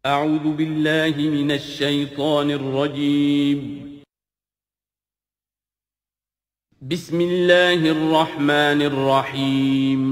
أعوذ بالله من الشيطان الرجيم. بسم الله الرحمن الرحيم.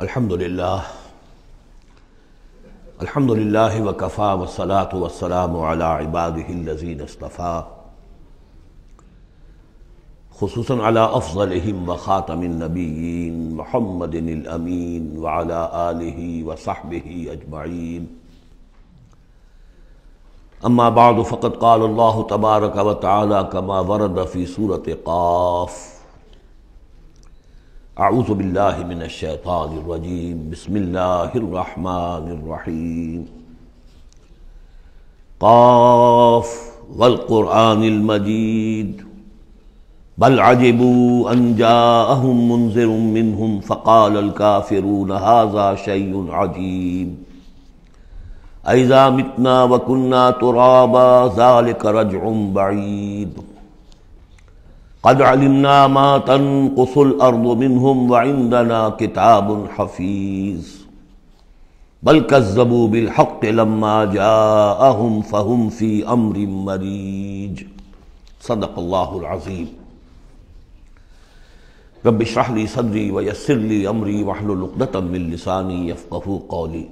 الحمدللہ وکفی والصلاة والسلام علی عباده الذین اصطفی، خصوصاً علی افضلہم وخاتم النبیین محمد الامین وعلی آلہ وصحبہ اجمعین. اما بعد فقد قال اللہ تبارک وتعالی کما ورد فی سورۃ قاف: اعوذ باللہ من الشیطان الرجیم، بسم اللہ الرحمن الرحیم. قاف والقرآن المجید بل عجبوا ان جاءهم منذر منهم فقال الكافرون هذا شيء عجیب أإذا متنا وكنا ترابا ذلك رجع بعید قد علمنا ما تنقص الارض منهم وعندنا كتاب حفیظ بل كذبوا بالحق لما جاءهم فهم في امر مریج. صدق اللہ العظیم. رب اشرح لي صدری ويسر لي امری واحلل عقدۃ من لسانی يفقهوا قولی.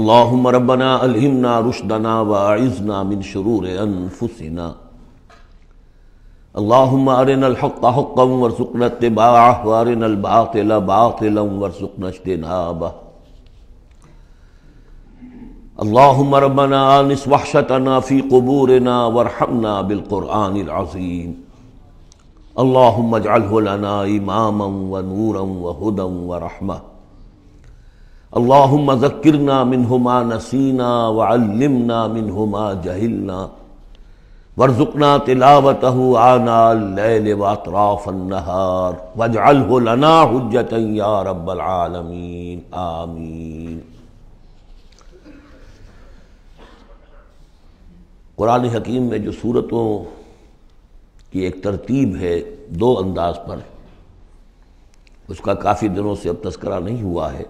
اللهم ربنا الہمنا رشدنا واعذنا من شرور انفسنا. اللهم ارنا الحق حقا وارزقنا اتباعه وارنا الباطل باطلا وارزقنا اجتنابه. اللهم ربنا آنس وحشتنا في قبورنا وارحمنا بالقرآن العظيم. اللهم اجعله لنا إماما ونورا وهدى ورحمة. اللهم ذكرنا منه ما نسينا وعلمنا منه ما جهلنا وارزقنا تلاوته آناء الليل وأطراف النهار واجعله لنا حجة يا رب العالمين آمین. قرآن حکیم میں جو سورتوں کی ایک ترتیب ہے دو انداز پر، اس کا کافی دنوں سے اب تذکرہ نہیں ہوا ہے.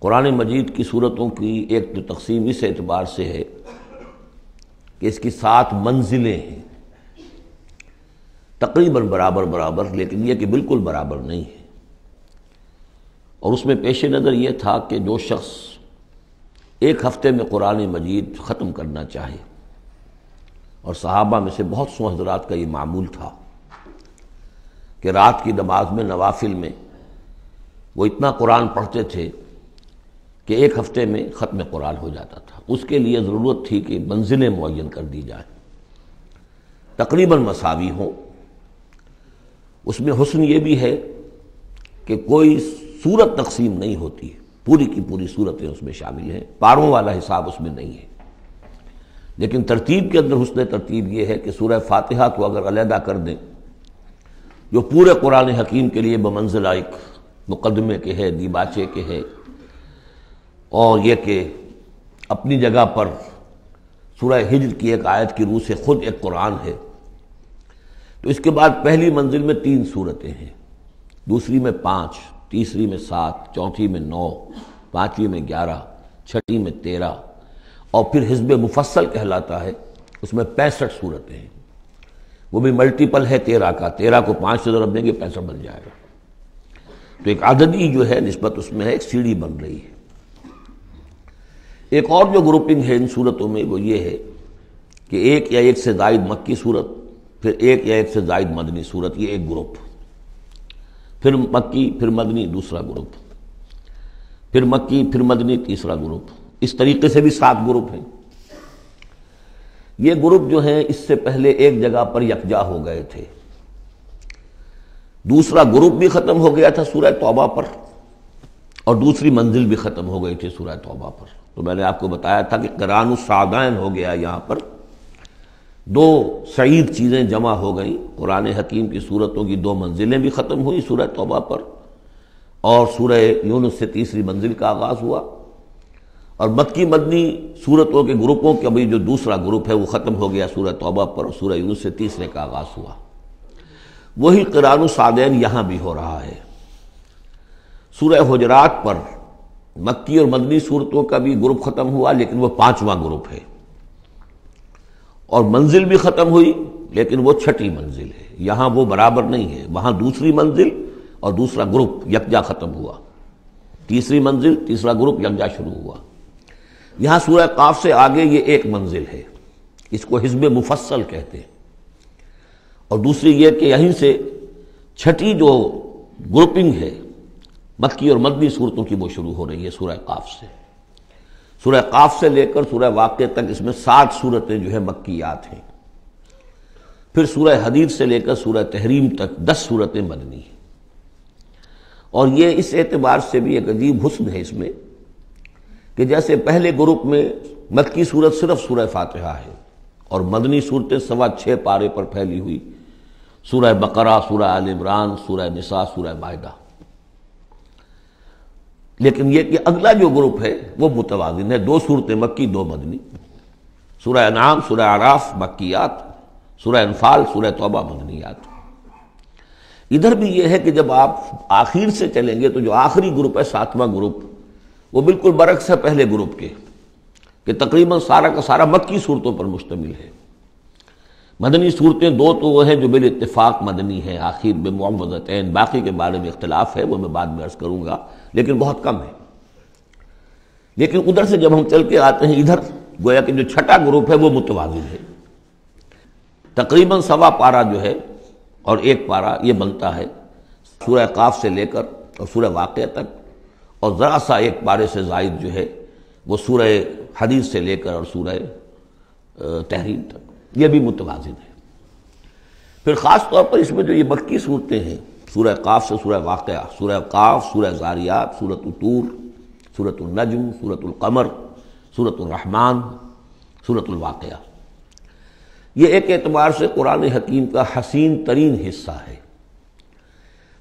قرآن مجید کی سورتوں کی ایک جو تقسیم اس اعتبار سے ہے کہ اس کی 7 منزلیں ہیں، تقریباً برابر، لیکن یہ کہ بالکل برابر نہیں ہے. اور اس میں پیش نظر یہ تھا کہ جو شخص ایک ہفتے میں قرآن مجید ختم کرنا چاہے، اور صحابہ میں سے بہت سو حضرات کا یہ معمول تھا کہ رات کی نماز میں نوافل میں وہ اتنا قرآن پڑھتے تھے کہ ایک ہفتے میں ختم قرآن ہو جاتا تھا. اس کے لیے ضرورت تھی کہ منزلیں معین کر دی جائیں، تقریباً مساوی ہوں. اس میں حسن یہ بھی ہے کہ کوئی سورت تقسیم نہیں ہوتی، پوری کی پوری صورتیں اس میں شامل ہیں، پاروں والا حساب اس میں نہیں ہے. لیکن ترتیب کے اندر حسن ترتیب یہ ہے کہ سورہ فاتحہ کو اگر علیحدہ کر دیں، جو پورے قرآن حکیم کے لیے بمنزلہ ایک مقدمے کے ہے، دیباچے کے ہے، اور یہ کہ اپنی جگہ پر سورہ ہجر کی ایک آیت کی روح سے خود ایک قرآن ہے، تو اس کے بعد پہلی منزل میں 3 صورتیں ہیں، دوسری میں 5، تیسری میں 7، چوتھی میں 9، پانچویں میں 11، چھٹی میں 13، اور پھر حزب مفصل کہلاتا ہے، اس میں 65 صورتیں ہیں. وہ بھی ملٹیپل ہے 13 کا، 13 کو 5 سے ضرب دیں گے 65 بن جائے گا. تو ایک عددی جو ہے نسبت اس میں ہے، ایک سیڑھی بن رہی ہے. ایک اور جو گروپنگ ہے ان صورتوں میں وہ یہ ہے کہ ایک یا ایک سے زائد مکی صورت، پھر ایک یا ایک سے زائد مدنی صورت، یہ ایک گروپ، پھر مکی پھر مدنی دوسرا گروپ، پھر مکی پھر مدنی تیسرا گروپ. اس طریقے سے بھی 7 گروپ ہیں. یہ گروپ جو ہیں اس سے پہلے ایک جگہ پر یکجا ہو گئے تھے. دوسرا گروپ بھی ختم ہو گیا تھا سورہ توبہ پر، اور دوسری منزل بھی ختم ہو گئی تھی سورہ توبہ پر۔ تو میں نے آپ کو بتایا تھا کہ قران السعدین ہو گیا، یہاں پر دو سعید چیزیں جمع ہو گئیں۔ قرآن حکیم کی صورتوں کی دو منزلیں بھی ختم ہوئی سورہ توبہ پر، اور سورہ یونس سے تیسری منزل کا آغاز ہوا، اور مکی مدنی صورتوں کے گروپوں کا بھی جو دوسرا گروپ ہے وہ ختم ہو گیا سورہ توبہ پر، اور سورہ یونس سے تیسرے کا آغاز ہوا۔ وہی قران السعدین یہاں بھی ہو رہا ہے۔ سورہ حجرات پر مکی اور مدنی صورتوں کا بھی گروپ ختم ہوا، لیکن وہ 5واں گروپ ہے، اور منزل بھی ختم ہوئی لیکن وہ 6ٹھی منزل ہے۔ یہاں وہ برابر نہیں ہے، وہاں دوسری منزل اور دوسرا گروپ یکجا ختم ہوا، تیسری منزل تیسرا گروپ یکجا شروع ہوا۔ یہاں سورہ قاف سے آگے یہ ایک منزل ہے، اس کو حزب مفصل کہتے ہیں، اور دوسری یہ کہ یہیں سے 6ٹھی جو گروپنگ ہے مکی اور مدنی صورتوں کی وہ شروع ہو رہی ہے سورہ قاف سے۔ سورہ قاف سے لے کر سورہ واقعہ تک اس میں 60 صورتیں جو ہیں مکیات ہیں، پھر سورہ حدید سے لے کر سورہ تحریم تک 10 صورتیں مدنی ہیں۔ اور یہ اس اعتبار سے بھی ایک عجیب حسن ہے اس میں کہ جیسے پہلے گروپ میں مکی صورت صرف سورہ فاتحہ ہے، اور مدنی صورتیں 6.25 پارے پر پھیلی ہوئی، سورہ بقرہ، سورہ آل عمران، سورہ نساء، سورہ مائدہ۔ لیکن یہ کہ اگلا جو گروپ ہے وہ متوازن ہے، 2 صورتیں مکی 2 مدنی، سورہ انعام، سورہ اعراف مکیات، سورہ انفال، سورہ توبہ مدنیات۔ ادھر بھی یہ ہے کہ جب آپ آخر سے چلیں گے تو جو آخری گروپ ہے 7واں گروپ، وہ بالکل برعکس ہے پہلے گروپ کے، کہ تقریباً سارا کا سارا مکی صورتوں پر مشتمل ہے۔ مدنی صورتیں 2 تو وہ ہیں جو بالاتفاق مدنی ہیں، آخر بمعوذتین، باقی کے بارے میں اختلاف ہے، وہ میں بعد میں عرض کروں گا، لیکن بہت کم ہے۔ لیکن ادھر سے جب ہم چل کے آتے ہیں ادھر، گویا کہ جو 6ٹھا گروپ ہے وہ متوازن ہے، تقریباً 1.25 پارہ جو ہے اور 1 پارہ یہ بنتا ہے سورہ قاف سے لے کر اور سورہ واقعہ تک، اور ذرا سا 1 پارے سے زائد جو ہے وہ سورہ حدید سے لے کر اور سورہ تحریم تک، یہ بھی متوازن ہے۔ پھر خاص طور پر اس میں جو یہ مکی صورتیں ہیں، سورہ قاف سے سورہ واقعہ، سورہ قاف، سورہ زاریات، سورۃ الطور، سورۃ النجم، سورۃ القمر، سورۃ الرحمن، سورۃ الواقعہ، یہ ایک اعتبار سے قرآن حکیم کا حسین ترین حصہ ہے،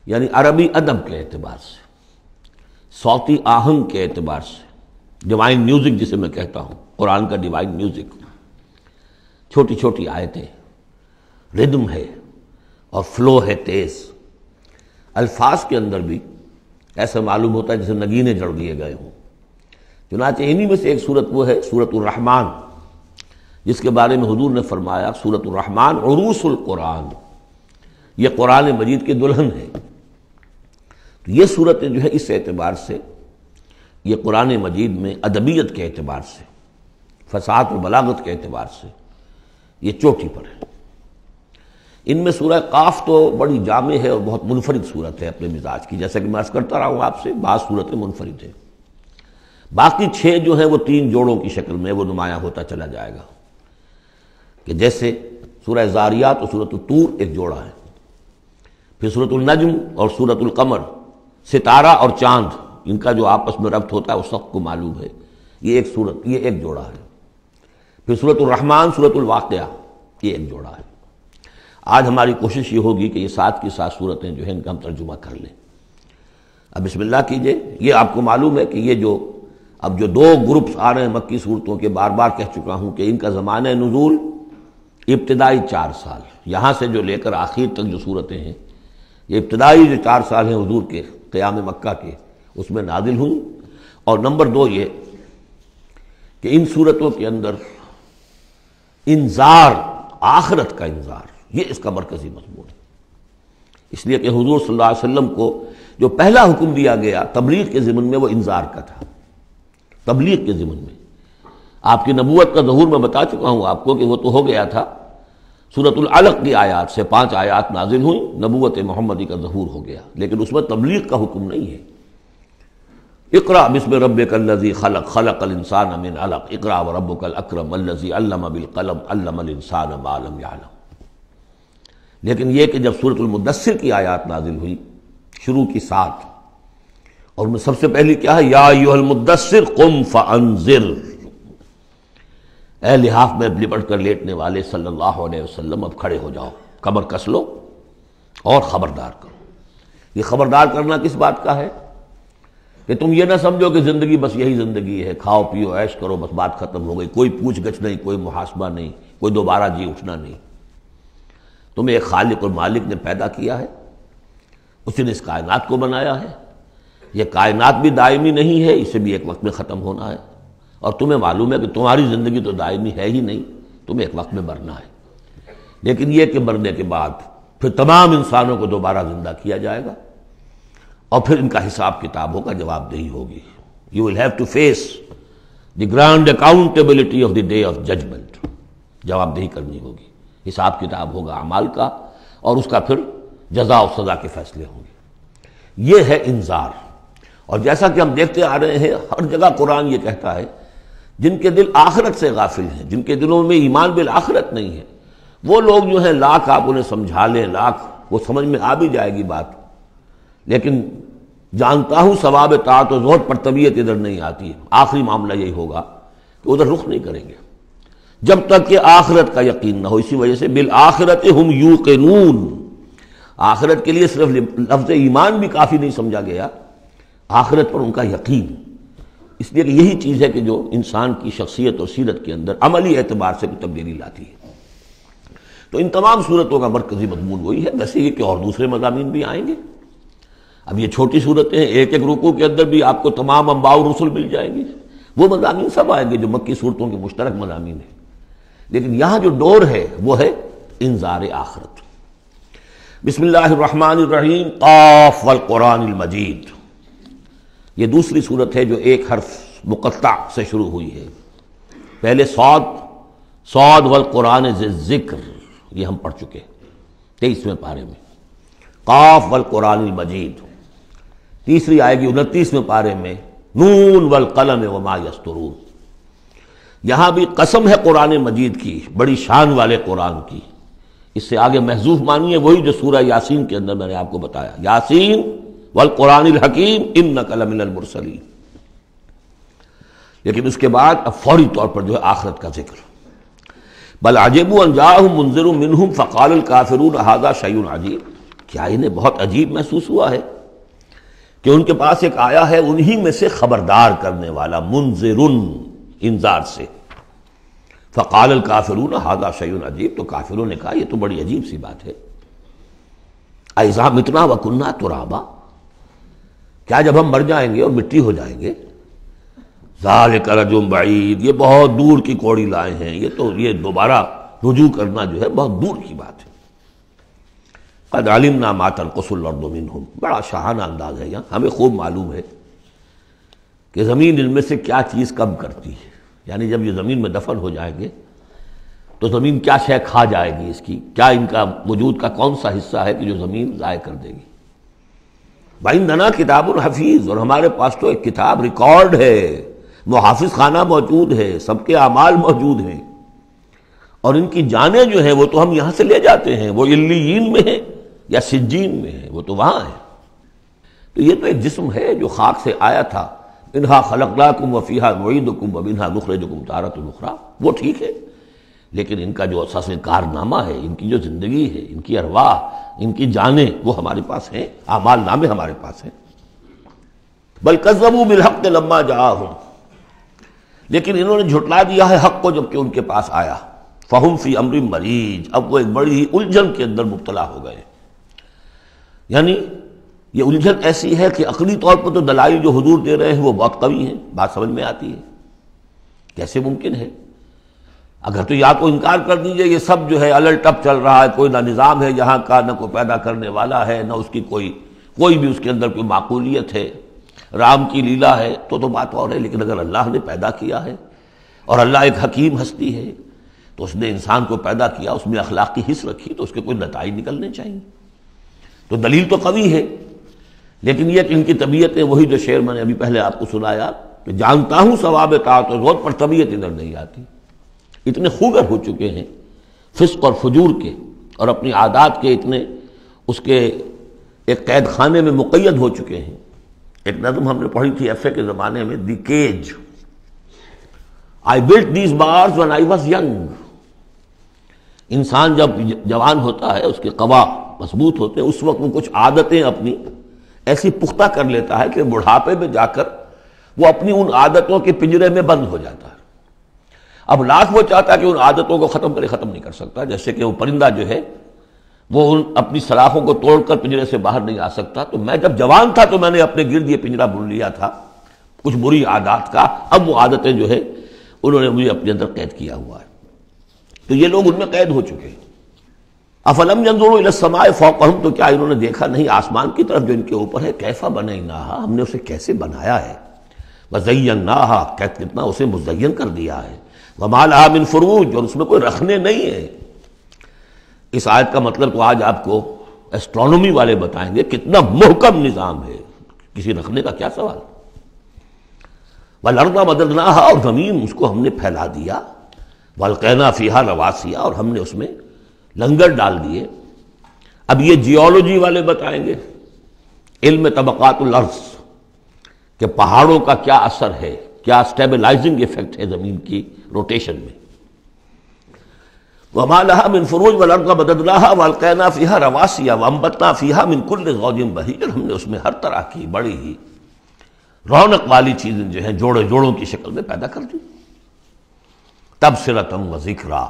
یعنی عربی ادب کے اعتبار سے، صوتی آہنگ کے اعتبار سے، ڈیوائن میوزک جسے میں کہتا ہوں، قرآن کا ڈیوائن میوزک، چھوٹی چھوٹی آیتیں، ردم ہے اور فلو ہے تیز، الفاظ کے اندر بھی ایسا معلوم ہوتا ہے جیسے نگینے جڑ دیے گئے ہوں۔ چنانچہ انہی میں سے ایک صورت وہ ہے سورۃ الرحمن، جس کے بارے میں حضور نے فرمایا سورۃ الرحمن عروس القرآن، یہ قرآن مجید کی دلہن ہے۔ تو یہ صورتیں جو ہے اس اعتبار سے، یہ قرآن مجید میں ادبیت کے اعتبار سے، فصاحت و بلاغت کے اعتبار سے یہ چوٹی پر ہے۔ ان میں سورہ قاف تو بڑی جامع ہے اور بہت منفرد صورت ہے اپنے مزاج کی، جیسا کہ میں عرض کرتا رہا ہوں آپ سے، بعض صورتیں منفرد ہیں، باقی 6 جو ہیں وہ 3 جوڑوں کی شکل میں وہ نمایاں ہوتا چلا جائے گا، کہ جیسے سورہ زاریات اور سورۃ الطور ایک جوڑا ہے، پھر سورۃ النجم اور سورۃ القمر، ستارہ اور چاند، ان کا جو آپس میں ربط ہوتا ہے وہ سب کو معلوم ہے، یہ ایک صورت، یہ ایک جوڑا ہے۔ پھر سورۃ الرحمن، سورۃ الواقعہ، یہ ایک جوڑا ہے۔ آج ہماری کوشش یہ ہوگی کہ یہ 7 کی 7 صورتیں جو ہیں ان کا ہم ترجمہ کر لیں۔ اب بسم اللہ کیجئے۔ یہ آپ کو معلوم ہے کہ یہ جو اب جو 2 گروپس آ رہے ہیں مکی صورتوں کے، بار بار کہہ چکا ہوں کہ ان کا زمانہ نزول ابتدائی 4 سال، یہاں سے جو لے کر آخر تک جو صورتیں ہیں، یہ ابتدائی جو 4 سال ہیں حضور کے قیام مکہ کے، اس میں نازل ہوئی۔ اور نمبر 2 یہ کہ ان صورتوں کے اندر انذار، آخرت کا انذار، یہ اس کا مرکزی مضمون ہے، اس لیے کہ حضور صلی اللہ علیہ وسلم کو جو پہلا حکم دیا گیا تبلیغ کے ضمن میں وہ انذار کا تھا، تبلیغ کے ضمن میں۔ آپ کی نبوت کا ظہور میں بتا چکا ہوں آپ کو کہ وہ تو ہو گیا تھا، سورۃ العلق کی آیات سے 5 آیات نازل ہوئیں، نبوت محمدی کا ظہور ہو گیا، لیکن اس میں تبلیغ کا حکم نہیں ہے۔ اقرأ بسم ربک الذی خلق، خلق الانسان من علق، اقرأ وربک الاکرم الذی علم بالقلم، علم الانسان ما لم یعلم۔ لیکن یہ کہ جب سورۃ المدثر کی آیات نازل ہوئی شروع کی 7 اور میں سب سے پہلی کیا ہے؟ یا ایھا المدثر قم فانذر، اے لحاف میں لپٹ کر لیٹنے والے صلی اللہ علیہ وسلم، اب کھڑے ہو جاؤ، کمر کس لو اور خبردار کرو۔ یہ خبردار کرنا کس بات کا ہے؟ کہ تم یہ نہ سمجھو کہ زندگی بس یہی زندگی ہے، کھاؤ پیو عیش کرو بس بات ختم ہو گئی، کوئی پوچھ گچھ نہیں، کوئی محاسبہ نہیں، کوئی دوبارہ جی اٹھنا نہیں۔ تمہیں ایک خالق اور مالک نے پیدا کیا ہے، اسی نے اس کائنات کو بنایا ہے، یہ کائنات بھی دائمی نہیں ہے، اسے بھی ایک وقت میں ختم ہونا ہے، اور تمہیں معلوم ہے کہ تمہاری زندگی تو دائمی ہے ہی نہیں، تمہیں ایک وقت میں مرنا ہے۔ لیکن یہ کہ مرنے کے بعد پھر تمام انسانوں کو دوبارہ زندہ کیا جائے گا، اور پھر ان کا حساب کتاب ہوگا، جواب دہی ہوگی۔ You will have to face the grand accountability of the day of judgment، جواب دہی کرنی ہوگی، حساب کتاب ہوگا اعمال کا، اور اس کا پھر جزا و سزا کے فیصلے ہوں گے۔ یہ ہے انذار۔ اور جیسا کہ ہم دیکھتے آ رہے ہیں، ہر جگہ قرآن یہ کہتا ہے جن کے دل آخرت سے غافل ہیں، جن کے دلوں میں ایمان بالآخرت نہیں ہے، وہ لوگ جو ہیں لاکھ آپ انہیں سمجھا لیں، لاکھ وہ سمجھ میں آ بھی جائے گی بات، لیکن جانتا ہوں ثواب طاعت و زہد پر طبیعت ادھر نہیں آتی ہے۔ آخری معاملہ یہی ہوگا کہ ادھر رخ نہیں کریں گے جب تک کہ آخرت کا یقین نہ ہو۔ اسی وجہ سے بالآخرت ہم یوقنون، آخرت کے لیے صرف لفظ ایمان بھی کافی نہیں سمجھا گیا، آخرت پر ان کا یقین، اس لیے کہ یہی چیز ہے کہ جو انسان کی شخصیت اور سیرت کے اندر عملی اعتبار سے تبدیلی لاتی ہے۔ تو ان تمام صورتوں کا مرکزی مضمون وہی ہے، ویسے یہ کہ اور دوسرے مضامین بھی آئیں گے۔ اب یہ چھوٹی صورتیں ہیں، ایک ایک رکوع کے اندر بھی آپ کو تمام انباء و رسل مل جائیں گے، وہ مضامین سب آئیں گے جو مکی صورتوں کے مشترک مضامین ہیں، لیکن یہاں جو ڈور ہے وہ ہے انذار آخرت۔ بسم اللہ الرحمن الرحیم، قاف والقرآن المجید، یہ دوسری صورت ہے جو ایک حرف مقطع سے شروع ہوئی ہے۔ پہلے صاد والقرآن ذی الذکر، یہ ہم پڑھ چکے 23ویں پارے میں۔ قاف والقرآن المجید تیسری آئے گی 29ویں پارے میں، نون والقلم وما یسطرون۔ یہاں بھی قسم ہے قرآن مجید کی، بڑی شان والے قرآن کی۔ اس سے آگے محذوف مانی ہے وہی جو سورہ یاسین کے اندر میں نے آپ کو بتایا، یاسین والقرآن الحکیم انک لمن المرسلین۔ لیکن اس کے بعد اب فوری طور پر جو ہے آخرت کا ذکر، بل عجبوا ان جاءهم منذر منهم فقال الکافرون ھذا شیء عجیب، کیا انہیں بہت عجیب محسوس ہوا ہے کہ ان کے پاس ایک آیا ہے انہی میں سے خبردار کرنے والا، منذر، انذار سے۔ فقال الکافرون ھذا شیء عجیب، تو کافروں نے کہا یہ تو بڑی عجیب سی بات ہے۔ اذا متنا وکنا ترابا، کیا جب ہم مر جائیں گے اور مٹی ہو جائیں گے؟ ذالک رجل بعید، یہ بہت دور کی کوڑی لائے ہیں، یہ دوبارہ رجوع کرنا جو ہے بہت دور کی بات ہے۔ قد علمنا ما تنقص الارض منہم، بڑا شاہانہ انداز ہے یہاں، ہمیں خوب معلوم ہے کہ زمین ان میں سے کیا چیز کم کرتی ہے، یعنی جب یہ زمین میں دفن ہو جائیں گے تو زمین کیا شے کھا جائے گی، اس کی کیا، ان کا وجود کا کون سا حصہ ہے کہ جو زمین ضائع کر دے گی۔ وعندنا کتاب الحفیظ، اور ہمارے پاس تو ایک کتاب ریکارڈ ہے، محافظ خانہ موجود ہے، سب کے اعمال موجود ہیں، اور ان کی جانیں جو ہیں وہ تو ہم یہاں سے لے جاتے ہیں، وہ علیین میں ہیں یا سجین میں ہیں، وہ تو وہاں ہے۔ تو یہ تو ایک جسم ہے جو خاک سے آیا تھا، منہا خلقناکم وفیہا نعیدکم ومنہا نخرجکم تارۃ اخری، وہ ٹھیک ہے، لیکن ان کا جو اساس کارنامہ ہے، ان کی جو زندگی ہے، ان کی ارواح، ان کی جانیں وہ ہمارے پاس ہیں، اعمال نامے ہمارے پاس ہیں۔ بل کذبوا بالحق لما جاءہم، لیکن انہوں نے جھٹلا دیا ہے حق کو جب کہ ان کے پاس آیا۔ فہم فی امر مریج، اب وہ ایک بڑی ہی الجھن کے اندر مبتلا ہو گئے، یعنی یہ الجھن ایسی ہے کہ عقلی طور پر تو دلائل جو حضور دے رہے ہیں وہ بہت قوی ہیں، بات سمجھ میں آتی ہے، کیسے ممکن ہے؟ اگر تو یا تو انکار کر دیجئے یہ سب جو ہے الٹ ٹپ چل رہا ہے، کوئی نہ نظام ہے یہاں کا، نہ کوئی پیدا کرنے والا ہے، نہ اس کی کوئی بھی اس کے اندر کوئی معقولیت ہے، رام کی لیلا ہے، تو بات اور ہے۔ لیکن اگر اللہ نے پیدا کیا ہے اور اللہ ایک حکیم ہستی ہے تو اس نے انسان کو پیدا کیا، اس میں اخلاقی حص رکھی، تو اس کے کوئی نتائج نکلنے چاہیے، تو دلیل تو قوی ہے۔ لیکن یہ کہ ان کی طبیعتیں وہی جو شعر میں نے ابھی پہلے آپ کو سنایا کہ جانتا ہوں ثواب طاعت و زہد پر طبیعت ادھر نہیں آتی، اتنے خوگر ہو چکے ہیں فسق اور فجور کے، اور اپنی عادات کے اتنے اس کے ایک قید خانے میں مقید ہو چکے ہیں ایک نظم ہم نے پڑھی تھی ایف اے کے زمانے میں، the cage, I built these bars when I was young. انسان جب جوان ہوتا ہے، اس کے قوا مضبوط ہوتے ہیں، اس وقت وہ کچھ عادتیں اپنی ایسی پختہ کر لیتا ہے کہ بڑھاپے میں جا کر وہ اپنی ان عادتوں کے پنجرے میں بند ہو جاتا ہے. اب لاکھ وہ چاہتا ہے کہ ان عادتوں کو ختم نہیں کر سکتا. جیسے کہ وہ پرندہ جو ہے وہ اپنی سلاخوں کو توڑ کر پنجرے سے باہر نہیں آ سکتا. تو میں جب جوان تھا تو میں نے اپنے گرد یہ پنجرا بن لیا تھا کچھ بری عادات کا. اب وہ عادتیں جو ہے انہوں نے مجھے اپنے اندر قید کیا ہوا ہے. تو یہ لوگ ان میں قید ہو چکے ہیں. افلم ينظروا الى السماء فوقهم، تو کیا انہوں نے دیکھا نہیں آسمان کی طرف جو ان کے اوپر ہے. کیف بنیناها، ہم نے اسے کیسے بنایا ہے. وزیناها، کتنا اسے مزین کر دیا ہے. وما لها من فروج، اور اس میں کوئی رکھنے نہیں ہے. اس آیت کا مطلب تو آج آپ کو ایسٹرونومی والے بتائیں گے کتنا محکم نظام ہے، کسی رکھنے کا کیا سوال. والارض مددناها، اور زمین اس کو ہم نے پھیلا دیا. والقینا فیہا رواسیا، اور ہم نے اس میں لنگر ڈال دیے. اب یہ جیولوجی والے بتائیں گے، علم طبقات الارض، کہ پہاڑوں کا کیا اثر ہے، کیا سٹیبلائزنگ ایفیکٹ ہے زمین کی روٹیشن میں. وما لها من فروج والارض مددناها والقینا فیہا رواسیا وانبتنا فیہا من کل زوج بہیج، ہم نے اس میں ہر طرح کی بڑی ہی رونق والی چیزیں جو ہیں جوڑوں کی شکل میں پیدا کر دی. تبصرۃ و ذکریٰ،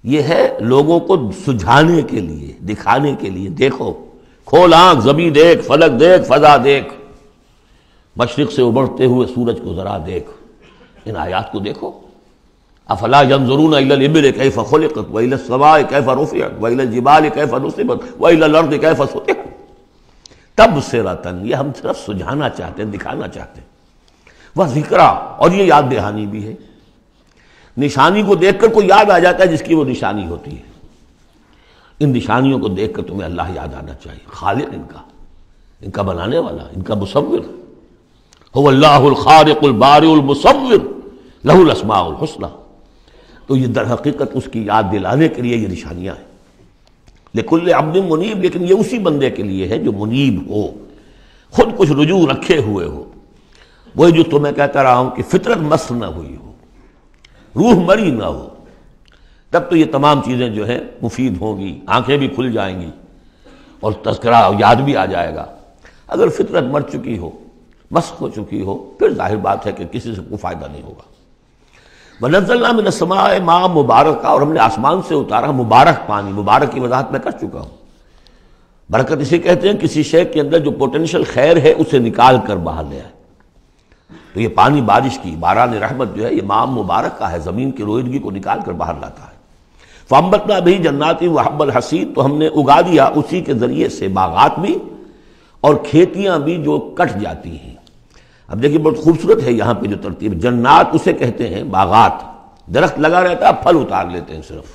یہ ہے لوگوں کو سجھانے کے لیے، دکھانے کے لیے. دیکھو، کھول آنکھ، زمین دیکھ، فلک دیکھ، فضا دیکھ، مشرق سے ابھرتے ہوئے سورج کو ذرا دیکھ، ان آیات کو دیکھو. افلا ینظرون الی الابل کیف خلقت والی السماء کیف رفعت والی الجبال کیف نصبت والی الارض کیف سطحت. تبصرۃ، یہ ہم صرف سجھانا چاہتے ہیں، دکھانا چاہتے ہیں. وہ ذکریٰ، اور یہ یاد دہانی بھی ہے. نشانی کو دیکھ کر کوئی یاد آ جاتا ہے جس کی وہ نشانی ہوتی ہے. ان نشانیوں کو دیکھ کر تمہیں اللہ یاد آنا چاہیے، خالق ان کا بنانے والا، ان کا مصور. هو اللہ الخالق البارئ المصور لہ الاسماء الحسنی. تو یہ در حقیقت اس کی یاد دلانے کے لیے یہ نشانیاں ہیں. لکل عبد منیب، لیکن یہ اسی بندے کے لیے ہے جو منیب ہو، خود کچھ رجوع رکھے ہوئے ہو. وہی جو تمہیں کہتا رہا ہوں کہ فطرت مس نہ ہوئی ہو، روح مری نہ ہو. تب تو یہ تمام چیزیں جو ہیں مفید ہوں گی، آنکھیں بھی کھل جائیں گی اور تذکرہ یاد بھی آ جائے گا. اگر فطرت مر چکی ہو، مسخ ہو چکی ہو، پھر ظاہر بات ہے کہ کسی سے کوئی فائدہ نہیں ہوگا. وَنَزَّلْنَا مِنَ السَّمَاءِ مَاءً مُبَارَكًا، اور ہم نے آسمان سے اتارا مبارک پانی. مبارک کی وضاحت میں کر چکا ہوں. برکت اسے کہتے ہیں کسی شے کے اندر جو پوٹینشیل خیر ہے اسے نکال کر باہر لے آئے. تو یہ پانی بارش کی، باران رحمت جو ہے، یہ ماء مبارک کا ہے، زمین کی روئیدگی کو نکال کر باہر لاتا ہے. فَأَنبَتْنَا بِهِ جَنَّاتٍ وَحَبَّ الْحَصِيدِ، تو ہم نے اگا دیا اسی کے ذریعے سے باغات بھی اور کھیتیاں بھی جو کٹ جاتی ہیں. اب دیکھیے بہت خوبصورت ہے یہاں پہ جو ترتیب. جنات اسے کہتے ہیں، باغات، درخت لگا رہتا ہے، پھل اتار لیتے ہیں صرف.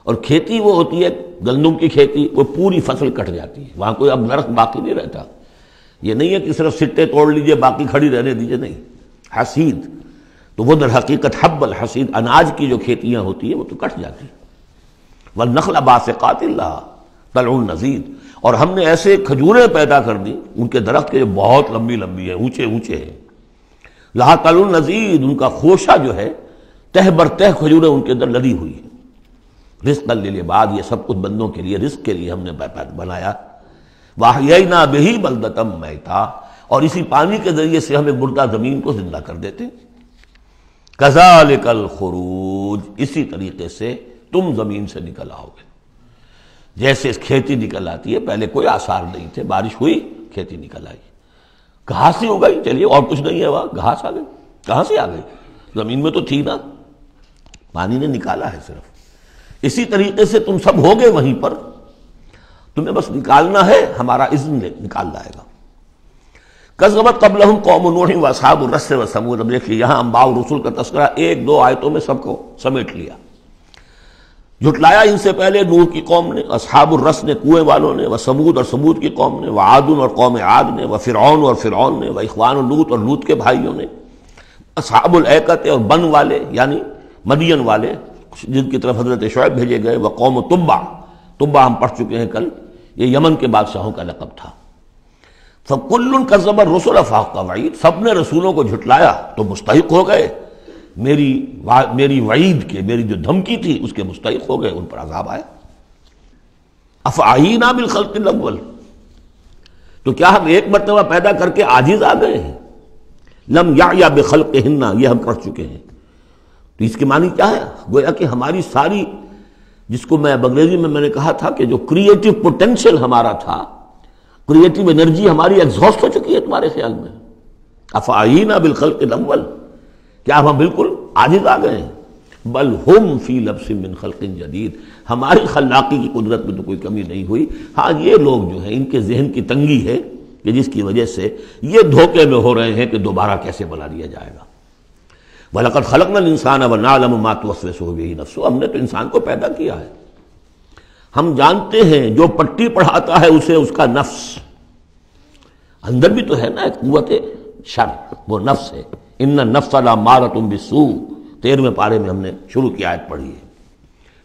اور کھیتی وہ ہوتی ہے گندم کی کھیتی، وہ پوری فصل کٹ جاتی ہے، وہاں کوئی اب درخت باقی نہیں رہتا. یہ نہیں ہے کہ صرف سٹے توڑ لیجئے باقی کھڑی رہنے دیجئے، نہیں. حصید تو وہ در حقیقت حب الحصید، اناج کی جو کھیتیاں ہوتی ہیں وہ تو کٹ جاتی ہیں. والنخل باسقات لها طلع نضید، اور ہم نے ایسے کھجوریں پیدا کر دی، ان کے درخت کے جو بہت لمبی لمبی ہیں، اونچے اونچے ہیں. لها طلع نضید، ان کا خوشہ جو ہے تہ بر تہ کھجوریں ان کے اندر لدی ہوئی ہیں. رزقا للعباد، یہ سب کچھ بندوں کے لیے، رزق کے لیے ہم نے بنایا. وَأَحْيَيْنَا بِهِ بَلْدَةً مَيْتًا، اور اسی پانی کے ذریعے سے ہم ایک مردہ زمین کو زندہ کر دیتے. كَذَلِكَ الْخُرُوجُ، اسی طریقے سے تم زمین سے نکل آؤ گے. جیسے کھیتی نکل آتی ہے، پہلے کوئی آثار نہیں تھے، بارش ہوئی کھیتی نکل آئی، گھاس ہی ہو گئی، چلیے اور کچھ نہیں ہے، وہاں گھاس آ گئی. کہاں سے آ گئی؟ زمین میں تو تھی نا، پانی نے نکالا ہے صرف. اسی طریقے سے تم سب ہوگے وہیں پر، تمہیں بس نکالنا ہے، ہمارا اذن نکال لائے گا. کذبت قبلہم قوم نوح واصحاب الرس وثمود. اب دیکھیے یہاں انباء رسول کا تذکرہ ایک دو آیتوں میں سب کو سمیٹ لیا. جھٹلایا ان سے پہلے نوح کی قوم نے، اصحاب الرس نے، کنویں والوں نے، وثمود اور ثمود کی قوم نے، وعاد اور قوم عاد نے، وفرعون اور فرعون نے، واخوان لوط اور لوط کے بھائیوں نے، اصحاب الایکۃ اور بن والے یعنی مدین والے جن کی طرف حضرت شعیب بھیجے گئے، وقوم تبع. تبع ہم پڑھ چکے ہیں کل، یہ یمن کے بادشاہوں کا لقب تھا. فَكُلٌّ كَذَّبَ الرُّسُلَ فَحَقَّ وَعِيدِ، سب نے رسولوں کو جھٹلایا تو مستحق ہو گئے میری وعید کے، میری جو دھمکی تھی اس کے مستحق ہو گئے، ان پر عذاب آیا۔ افعینہ بالخلق الاول، تو کیا ہم ایک مرتبہ پیدا کر کے عاجز آ گئے ہیں؟ لم یعیا بخلقہن، یہ ہم کر چکے ہیں۔ تو اس کے معنی کیا ہے؟ گویا کہ ہماری ساری، جس کو میں انگریزی میں نے کہا تھا کہ جو کریٹو پوٹینشیل ہمارا تھا، کریٹو انرجی ہماری ایگزاسٹ ہو چکی ہے تمہارے خیال میں۔ افعینہ بالخلق الاول، کیا ہم بالکل عاجز آ گئے ہیں؟ بل ہم فی لبس من خلق جدید، ہماری خلاقی کی قدرت میں تو کوئی کمی نہیں ہوئی۔ ہاں یہ لوگ جو ہیں ان کے ذہن کی تنگی ہے کہ جس کی وجہ سے یہ دھوکے میں ہو رہے ہیں کہ دوبارہ کیسے بنا دیا جائے گا۔ وَلَقَدْ خَلَقْنَا الْإِنسَانَ وَنَعْلَمُ مَا تُوَسْوِسُ بِهِ نَفْسُهُ، ہم نے تو انسان کو پیدا کیا ہے، ہم جانتے ہیں جو پٹی پڑھاتا ہے اسے اس کا نفس، اندر بھی تو ہے نا ایک قوت شر، وہ نفس ہے۔ ان النفس لامارۃ بالسوء، 13ویں پارے میں ہم نے شروع کی آیت پڑھی ہے،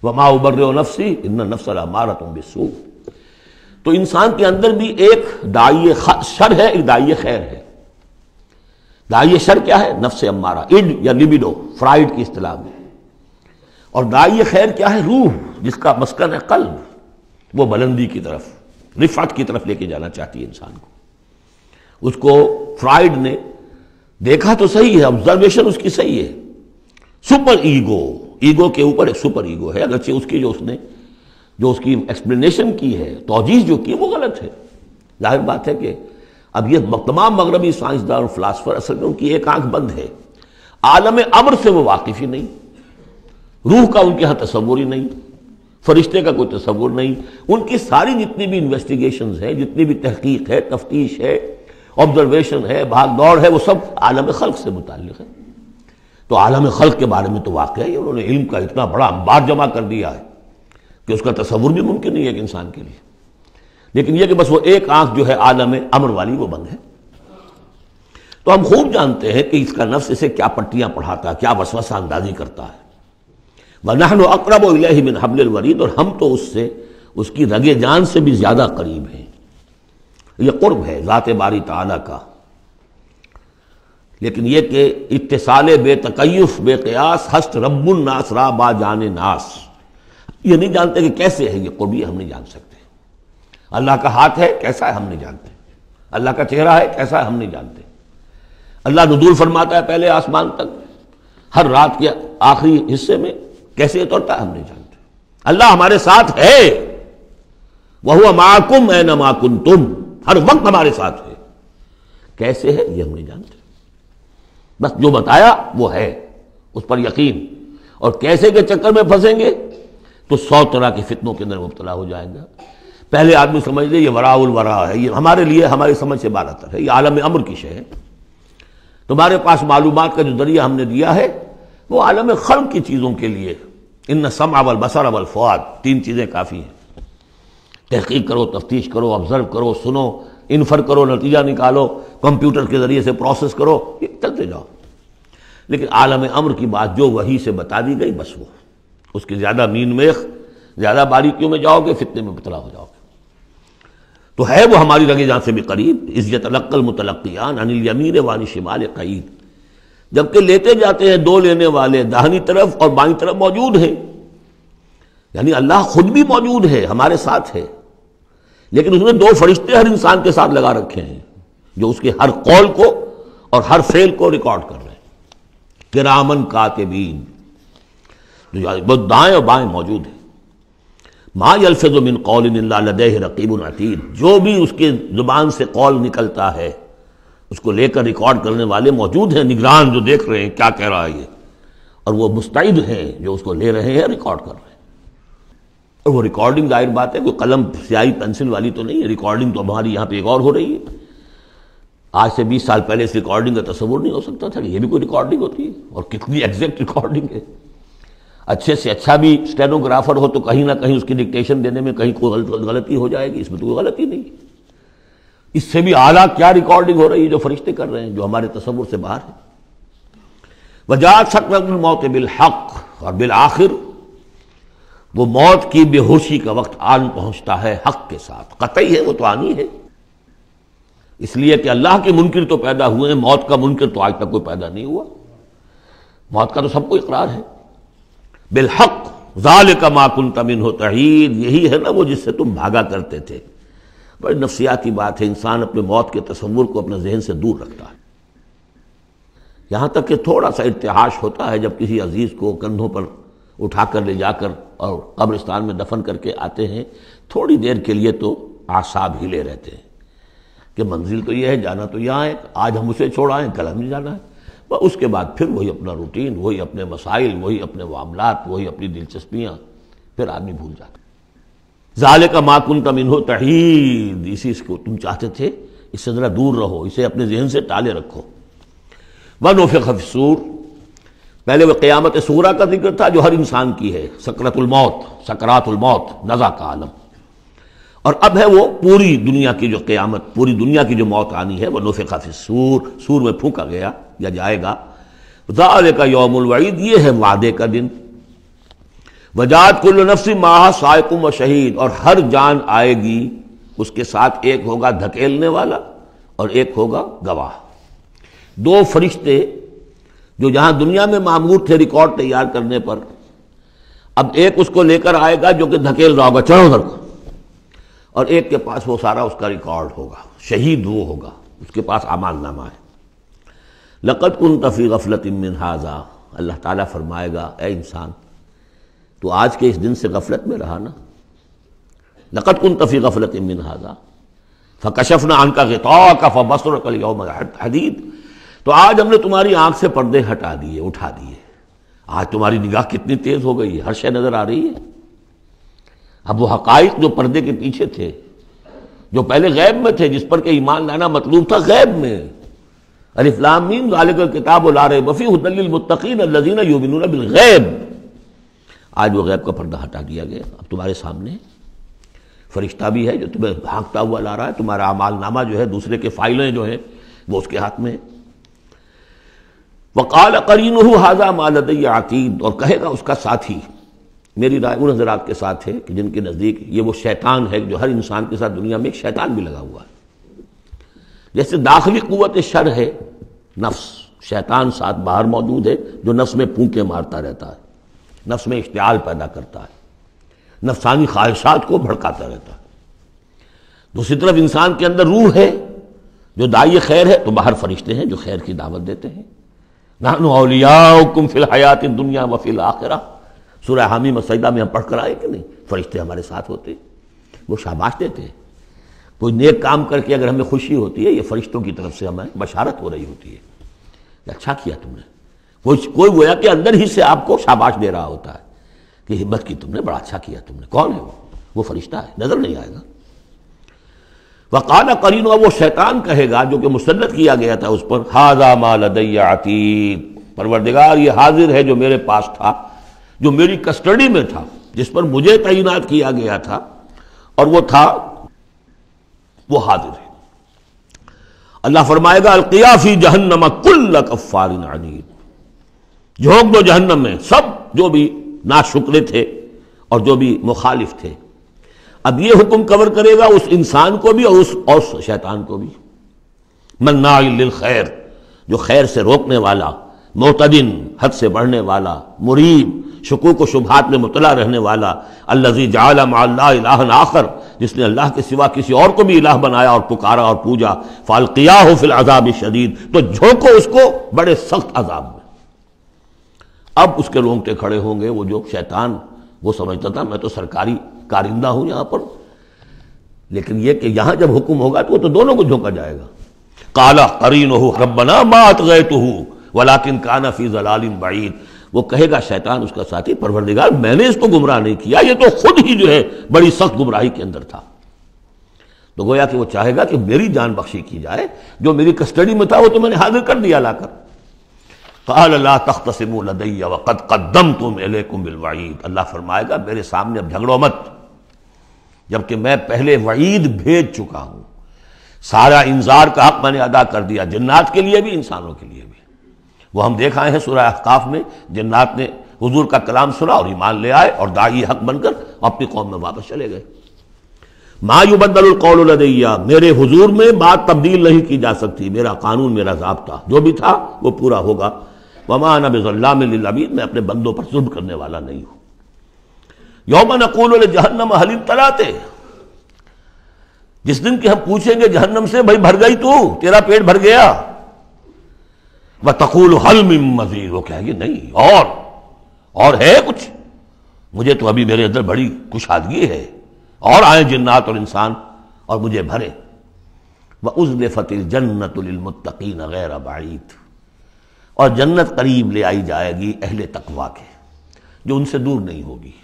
وما ابرئ نفسی ان النفس لامارۃ بالسوء۔ تو انسان کے اندر بھی ایک داعی شر ہے، ایک داعی خیر ہے۔ داعی شر کیا ہے؟ نفس امارہ، اڈ یا لبیڈو فرائڈ کی اصطلاح میں، اور داعی خیر کیا ہے؟ روح، جس کا مسکن ہے قلب، وہ بلندی کی طرف، رفعت کی طرف لے کے جانا چاہتی ہے انسان کو۔ اس کو فرائڈ نے دیکھا تو صحیح ہے، آبزرویشن اس کی صحیح ہے، سپر ایگو، ایگو کے اوپر ایک سپر ایگو ہے، اگرچہ اس کی جو اس کی ایکسپلینیشن کی ہے، توجیہ جو کی وہ غلط ہے۔ ظاہر بات ہے کہ اب یہ تمام مغربی سائنسدان اور فلاسفر اصل میں ان کی ایک آنکھ بند ہے، عالم امر سے وہ واقف ہی نہیں، روح کا ان کے ہاں تصور ہی نہیں، فرشتے کا کوئی تصور نہیں، ان کی ساری جتنی بھی انویسٹیگیشنز ہیں، جتنی بھی تحقیق ہے، تفتیش ہے، آبزرویشن ہے، بھاگ دوڑ ہے، وہ سب عالم خلق سے متعلق ہے۔ تو عالم خلق کے بارے میں تو واقعہ ہے انہوں نے علم کا اتنا بڑا انبار جمع کر دیا ہے کہ اس کا تصور بھی ممکن نہیں ہے ایک انسان کے لیے، لیکن یہ کہ بس وہ ایک آنکھ جو ہے عالم امر والی وہ بند ہے۔ تو ہم خوب جانتے ہیں کہ اس کا نفس اسے کیا پٹیاں پڑھاتا ہے، کیا وسوسہ اندازی کرتا ہے۔ وَنَحْنُ أَقْرَبُ إِلَيْهِ مِنْ حَبْلِ الْوَرِيدِ، اور ہم تو اس سے، اس کی رگِ جان سے بھی زیادہ قریب ہیں۔ یہ قرب ہے ذات باری تعالیٰ کا، لیکن یہ کہ اتصال بے تکیف بے قیاس ہست رب الناس را با جان ناس، یہ نہیں جانتے کہ کیسے ہے یہ قرب، یہ ہم نہیں جان سکتے۔ اللہ کا ہاتھ ہے کیسا ہے ہم نہیں جانتے، اللہ کا چہرہ ہے کیسا ہے ہم نہیں جانتے۔ اللہ نزول فرماتا ہے پہلے آسمان تک ہر رات کے آخری حصے میں، کیسے اترتا ہے ہم نہیں جانتے۔ اللہ ہمارے ساتھ ہے، وَهُوَ مَعَكُمْ أَيْنَمَا كُنتُمْ، ہر وقت ہمارے ساتھ ہے، کیسے ہے یہ ہم نہیں جانتے۔ بس جو بتایا وہ ہے، اس پر یقین، اور کیسے کے چکر میں پھنسیں گے تو 100 طرح کے فتنوں کے اندر مبتلا ہو جائیں گا۔ پہلے آدمی سمجھ لے یہ وراء الورا ہے، یہ ہمارے لیے ہماری سمجھ سے بالاتر ہے، یہ عالم امر کی شے ہے۔ تمہارے پاس معلومات کا جو ذریعہ ہم نے دیا ہے وہ عالم خلق کی چیزوں کے لیے، ان السمع والبصر والفؤاد، 3 چیزیں کافی ہیں۔ تحقیق کرو، تفتیش کرو، آبزرو کرو، سنو، انفر کرو، نتیجہ نکالو، کمپیوٹر کے ذریعے سے پروسیس کرو، یہ چلتے جاؤ۔ لیکن عالم امر کی بات جو وحی سے بتا دی گئی بس وہ، اس کی زیادہ مین میخ، زیادہ باریکیوں میں جاؤ گے فتنے میں مبتلا ہو جاؤ گے۔ تو ہے وہ ہماری رگے جان سے بھی قریب، اذ یتلقی المتلقیان عن الیمین وعن الشمال قعید، جبکہ لیتے جاتے ہیں 2 لینے والے داہنی طرف اور بائیں طرف موجود ہیں، یعنی اللہ خود بھی موجود ہے، ہمارے ساتھ ہے، لیکن اس نے 2 فرشتے ہر انسان کے ساتھ لگا رکھے ہیں جو اس کے ہر قول کو اور ہر فعل کو ریکارڈ کر رہے ہیں، کرامن کاتبین، جو دائیں اور بائیں موجود ہیں۔ ما یلفظ من قول الا لدیہ رقیب عتید، جو بھی اس کے زبان سے قول نکلتا ہے اس کو لے کر ریکارڈ کرنے والے موجود ہیں، نگران جو دیکھ رہے ہیں کیا کہہ رہا ہے یہ، اور وہ مستعد ہیں جو اس کو لے رہے ہیں، ریکارڈ کر رہے ہیں۔ اور وہ ریکارڈنگ ظاہر بات ہے کوئی قلم سیاہی پینسل والی تو نہیں ہے، ریکارڈنگ تو ہماری یہاں پہ ایک اور ہو رہی ہے۔ آج سے 20 سال پہلے اس ریکارڈنگ کا تصور نہیں ہو سکتا تھا کہ یہ بھی کوئی ریکارڈنگ ہوتی ہے، اور کتنی ایگزیکٹ ریکارڈنگ ہے۔ اچھے سے اچھا بھی اسٹینوگرافر ہو تو کہیں نہ کہیں اس کی ڈکٹیشن دینے میں کہیں کوئی غلطی ہو جائے گی، اس میں تو کوئی غلطی نہیں۔ اس سے بھی اعلیٰ کیا ریکارڈنگ ہو رہی ہے جو فرشتے کر رہے ہیں، جو ہمارے تصور سے باہر ہے۔ وجاءت سکرۃ الموت بالحق، اور بالآخر وہ موت کی بے ہوشی کا وقت آن پہنچتا ہے حق کے ساتھ، قطعی ہے وہ تو آنی ہے۔ اس لیے کہ اللہ کے منکر تو پیدا ہوئے ہیں، موت کا منکر تو آج تک کوئی پیدا نہیں ہوا۔ موت کا تو سب کو اقرار ہے۔ بالحق ذالک ما کنت منہ تحید، یہی ہے نا وہ جس سے تم بھاگا کرتے تھے۔ بڑی نفسیاتی بات ہے، انسان اپنے موت کے تصور کو اپنے ذہن سے دور رکھتا ہے، یہاں تک کہ تھوڑا سا ارتعاش ہوتا ہے جب کسی عزیز کو کندھوں پر اٹھا کر لے جا کر اور قبرستان میں دفن کر کے آتے ہیں، تھوڑی دیر کے لیے تو اعصاب ہلے رہتے ہیں کہ منزل تو یہ ہے، جانا تو یہاں ہے، آج ہم اسے چھوڑ آئیں کل ہمیں جانا ہے۔ اس کے بعد پھر وہی اپنا روٹین، وہی اپنے مسائل، وہی اپنے معاملات، وہی اپنی دلچسپیاں، پھر آدمی بھول جاتا ہے۔ ذالک ما کنت منہ تحید، اسی کو تم چاہتے تھے، اس سے ذرا دور رہو، اسے اپنے ذہن سے ٹالے رکھو۔ ونفخ فی الصور، پہلے وہ قیامت صغریٰ کا ذکر تھا جو ہر انسان کی ہے، سکرات الموت، سکرات الموت، نزع کا عالم، اور اب ہے وہ پوری دنیا کی جو قیامت، پوری دنیا کی جو موت آنی ہے، ونفخ فی الصور، سور میں پھونکا گیا یا جائے گا۔ ذالک یوم الوعید، یہ ہے وعدے کا دن۔ وجاءت کل نفس معہا سائق و شہید، اور ہر جان آئے گی، اس کے ساتھ ایک ہوگا دھکیلنے والا اور ایک ہوگا گواہ۔ دو فرشتے جو جہاں دنیا میں مامور تھے ریکارڈ تیار کرنے پر، اب ایک اس کو لے کر آئے گا جو کہ دھکیل رہا ہوگا، چڑھو ادھر کو، اور ایک کے پاس وہ سارا اس کا ریکارڈ ہوگا، شہید وہ ہوگا، اس کے پاس اعمال نامہ ہے۔ لقد كنت في غفلة من هذا، اللہ تعالیٰ فرمائے گا اے انسان تو آج کے اس دن سے غفلت میں رہا نا۔ لقد كنت في غفلة من هذا فكشفنا عنك غطاءك فبصرك اليوم حديد، تو آج ہم نے تمہاری آنکھ سے پردے ہٹا دیے، اٹھا دیے، آج تمہاری نگاہ کتنی تیز ہو گئی ہے، ہر شے نظر آ رہی ہے۔ اب وہ حقائق جو پردے کے پیچھے تھے، جو پہلے غیب میں تھے، جس پر کہ ایمان لانا مطلوب تھا غیب میں، الف لام میم ذالک الکتاب لا ریب فیہ ھدی للمتقین الذین یؤمنون بالغیب، آج وہ غیب کا پردہ ہٹا دیا گیا، اب تمہارے سامنے فرشتہ بھی ہے جو تمہیں بھانکتا ہوا لا رہا ہے، تمہارا اعمال نامہ جو ہے، دوسرے کے فائلیں جو ہیں وہ اس کے ہاتھ میں ہے۔ وقال قرینہ ھذا ما لدی عتید، اور کہے گا اس کا ساتھی، میری رائے ان حضرات کے ساتھ ہے کہ جن کے نزدیک یہ وہ شیطان ہے جو ہر انسان کے ساتھ دنیا میں ایک شیطان بھی لگا ہوا ہے، جیسے داخلی قوت شر ہے نفس، شیطان ساتھ باہر موجود ہے جو نفس میں پھونکے مارتا رہتا ہے، نفس میں اشتعال پیدا کرتا ہے، نفسانی خواہشات کو بھڑکاتا رہتا ہے۔ دوسری طرف انسان کے اندر روح ہے جو داعی خیر ہے، تو باہر فرشتے ہیں جو خیر کی دعوت دیتے ہیں۔ نحن اولیاؤکم فی الحیات الدنیا وفی الآخرہ، سورہ حامیم السجدہ میں ہم پڑھ کر آئے کہ نہیں، فرشتے ہمارے ساتھ ہوتے ہیں، وہ شاباش دیتے ہیں۔ کوئی نیک کام کر کے اگر ہمیں خوشی ہوتی ہے، یہ فرشتوں کی طرف سے ہمیں بشارت ہو رہی ہوتی ہے کہ اچھا کیا تم نے، کوئی گویا کہ اندر ہی سے آپ کو شاباش دے رہا ہوتا ہے کہ ہمت کی تم نے، بڑا اچھا کیا تم نے۔ کون ہے وہ فرشتہ ہے، نظر نہیں آئے گا۔ وقال قرینہ، وہ شیطان کہے گا جو کہ مسلط کیا گیا تھا اس پر، ھذا ما لدی عتید، پروردگار یہ حاضر ہے جو میرے پاس تھا، جو میری کسٹڈی میں تھا، جس پر مجھے تعینات کیا گیا تھا، اور وہ تھا، وہ حاضر ہے۔ اللہ فرمائے گا القیا فی جہنم کل کفار عنید، جھونک دو جہنم میں سب جو بھی ناشکرے تھے اور جو بھی مخالف تھے۔ اب یہ حکم کور کرے گا اس انسان کو بھی اور اس شیطان کو بھی۔ مناع للخیر، جو خیر سے روکنے والا، معتدن، حد سے بڑھنے والا، مریب، شکوک و شبہات میں مطلع رہنے والا، الذی جعل مع اللہ الہا آخر، جس نے اللہ کے سوا کسی اور کو بھی الہ بنایا اور پکارا اور پوجا، فالقیاہ فی العذاب الشدید، تو جھونکو اس کو بڑے سخت عذاب میں۔ اب اس کے رونگٹے کھڑے ہوں گے، وہ جو شیطان وہ سمجھتا تھا میں تو سرکاری کارندہ ہوں یہاں پر، لیکن یہ کہ یہاں جب حکم ہوگا تو وہ تو دونوں کو جھونکا جائے گا۔ قال قرینہ ربنا ما اطغیتہ ولکن کان فی ضلال بعید، وہ کہے گا شیطان اس کا ساتھی، پروردگار میں نے اس کو گمراہ نہیں کیا، یہ تو خود ہی جو ہے بڑی سخت گمراہی کے اندر تھا۔ تو گویا کہ وہ چاہے گا کہ میری جان بخشی کی جائے، جو میری کسٹڈی میں تھا وہ تو میں نے حاضر کر دیا لا کر۔ قال لا تختصموا لدی وقد قدمتم الیکم بالوعید، اللہ فرمائے گا میرے سامنے اب جھگڑو مت، جبکہ میں پہلے وعید بھیج چکا ہوں، سارا انذار کا حق میں نے ادا کر دیا، جنات کے لیے بھی انسانوں کے لیے بھی۔ وہ ہم دیکھ آئے ہیں سورہ احقاف میں، جنات نے حضور کا کلام سنا اور ایمان لے آئے اور داعی حق بن کر اپنی قوم میں واپس چلے گئے۔ ما یبدل القول لدی، میرے حضور میں بات تبدیل نہیں کی جا سکتی، میرا قانون، میرا ضابطہ جو بھی تھا وہ پورا ہوگا۔ وما انا بظلام للعبید، میں اپنے بندوں پر ظلم کرنے والا نہیں ہوں۔ یوم نقول لجہنم هل امتلأت، جس دن کہ ہم پوچھیں گے جہنم سے بھائی بھر گئی تو، تیرا پیٹ بھر گیا؟ وتقول هل من مزید، وہ کہے گی نہیں اور ہے کچھ، مجھے تو ابھی میرے اندر بڑی کشادگی ہے، اور آئیں جنات اور انسان اور مجھے بھرے۔ وَأُزْلِفَتِ الْجَنَّةُ لِلْمُتَّقِينَ غَيْرَ بَعِيدٍ، اور جنت قریب لے آئی جائے گی اہل تقویٰ کے، جو ان سے دور نہیں ہوگی۔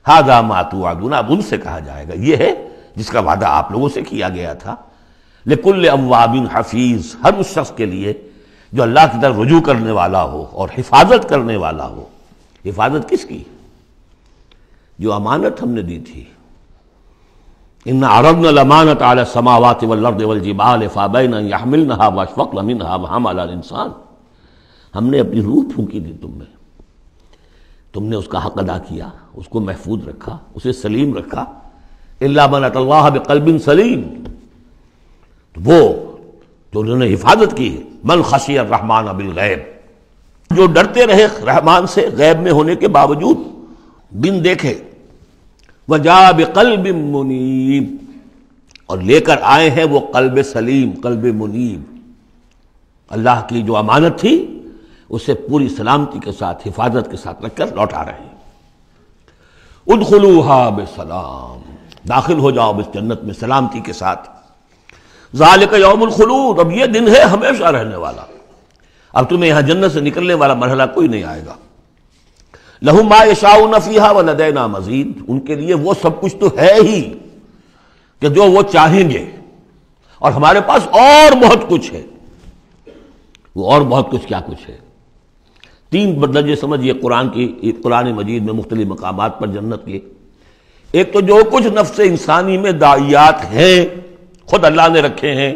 هَذَا مَا تُوعَدُونَ، اب ان سے کہا جائے گا یہ ہے جس کا وعدہ آپ لوگوں سے کیا گیا تھا۔ لِكُلِّ أَوَّابٍ حَفِيظٍ، ہر اس شخص کے لیے جو اللہ کی طرف رجوع کرنے والا ہو اور حفاظت کرنے والا ہو۔ حفاظت کس کی؟ جو امانت ہم نے دی تھی۔ ان عرضنا الامانۃ علی السماوات والارض والجبال فابین ان یحملنها واشفقن منها وحملها الانسان، ہم نے اپنی روح پھونکی دی تم میں، تم نے اس کا حق ادا کیا، اس کو محفوظ رکھا، اسے سلیم رکھا۔ الا من اتى الله بقلب سلیم، تو وہ جو انہوں نے حفاظت کی ہے۔ من خشی الرحمن بالغیب، جو ڈرتے رہے رحمان سے غیب میں ہونے کے باوجود، بن دیکھے۔ وجاء بقلب منیب، اور لے کر آئے ہیں وہ قلب سلیم، قلب منیب، اللہ کی جو امانت تھی اسے پوری سلامتی کے ساتھ، حفاظت کے ساتھ رکھ کر لوٹا رہے ہیں۔ ادخلوها بسلام، داخل ہو جاؤ اس جنت میں سلامتی کے ساتھ۔ ذالک یوم الخلود، اب یہ دن ہے ہمیشہ رہنے والا، اب تمہیں یہاں جنت سے نکلنے والا مرحلہ کوئی نہیں آئے گا۔ لہم ما یشاؤون فیہا ولدینا مزید، ان کے لیے وہ سب کچھ تو ہے ہی کہ جو وہ چاہیں گے، اور ہمارے پاس اور بہت کچھ ہے۔ وہ اور بہت کچھ کیا کچھ ہے؟ تین درجے سمجھیے قرآن مجید میں مختلف مقامات پر جنت کے۔ ایک تو جو کچھ نفس انسانی میں داعیات ہیں خود اللہ نے رکھے ہیں،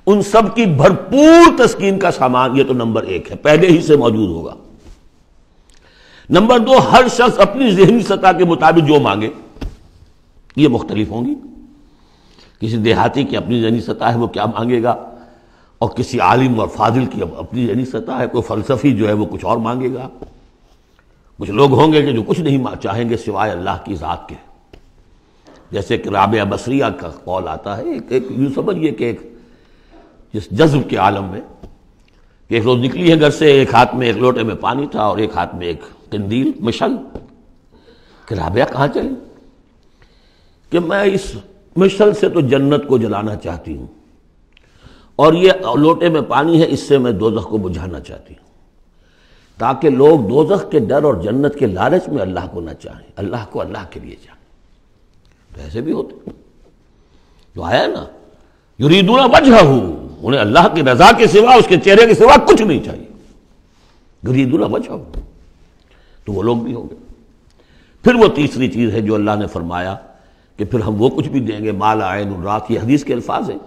ان سب کی بھرپور تسکین کا سامان، یہ تو نمبر ایک ہے، پہلے ہی سے موجود ہوگا۔ نمبر دو، ہر شخص اپنی ذہنی سطح کے مطابق جو مانگے، یہ مختلف ہوں گی۔ کسی دیہاتی کی اپنی ذہنی سطح ہے، وہ کیا مانگے گا، اور کسی عالم اور فاضل کی اپنی ذہنی سطح ہے، کوئی فلسفی جو ہے وہ کچھ اور مانگے گا۔ کچھ لوگ ہوں گے کہ جو کچھ نہیں چاہیں گے سوائے اللہ کی ذات کے، جیسے کہ رابعہ بصریہ کا قول آتا ہے، ایک یوں سمجھیے کہ ایک جس جذب کے عالم میں کہ ایک روز نکلی ہے گھر سے، ایک ہاتھ میں ایک لوٹے میں پانی تھا اور ایک ہاتھ میں ایک قندیل، مشل، کہ رابعہ کہاں چلی؟ کہ میں اس مشل سے تو جنت کو جلانا چاہتی ہوں، اور یہ لوٹے میں پانی ہے، اس سے میں دوزخ کو بجھانا چاہتی ہوں، تاکہ لوگ دوزخ کے ڈر اور جنت کے لالچ میں اللہ کو نہ چاہیں، اللہ کو اللہ کے لیے چاہیں۔ تو ایسے بھی ہوتے جو آیا نا، یریدون وجہہ، انہیں اللہ کی رضا کے سوا، اس کے چہرے کے سوا کچھ نہیں چاہیے، یریدون وجہہ، تو وہ لوگ بھی ہوں گے۔ پھر وہ تیسری چیز ہے جو اللہ نے فرمایا کہ پھر ہم وہ کچھ بھی دیں گے، ما لا عین رات، یہ حدیث کے الفاظ ہیں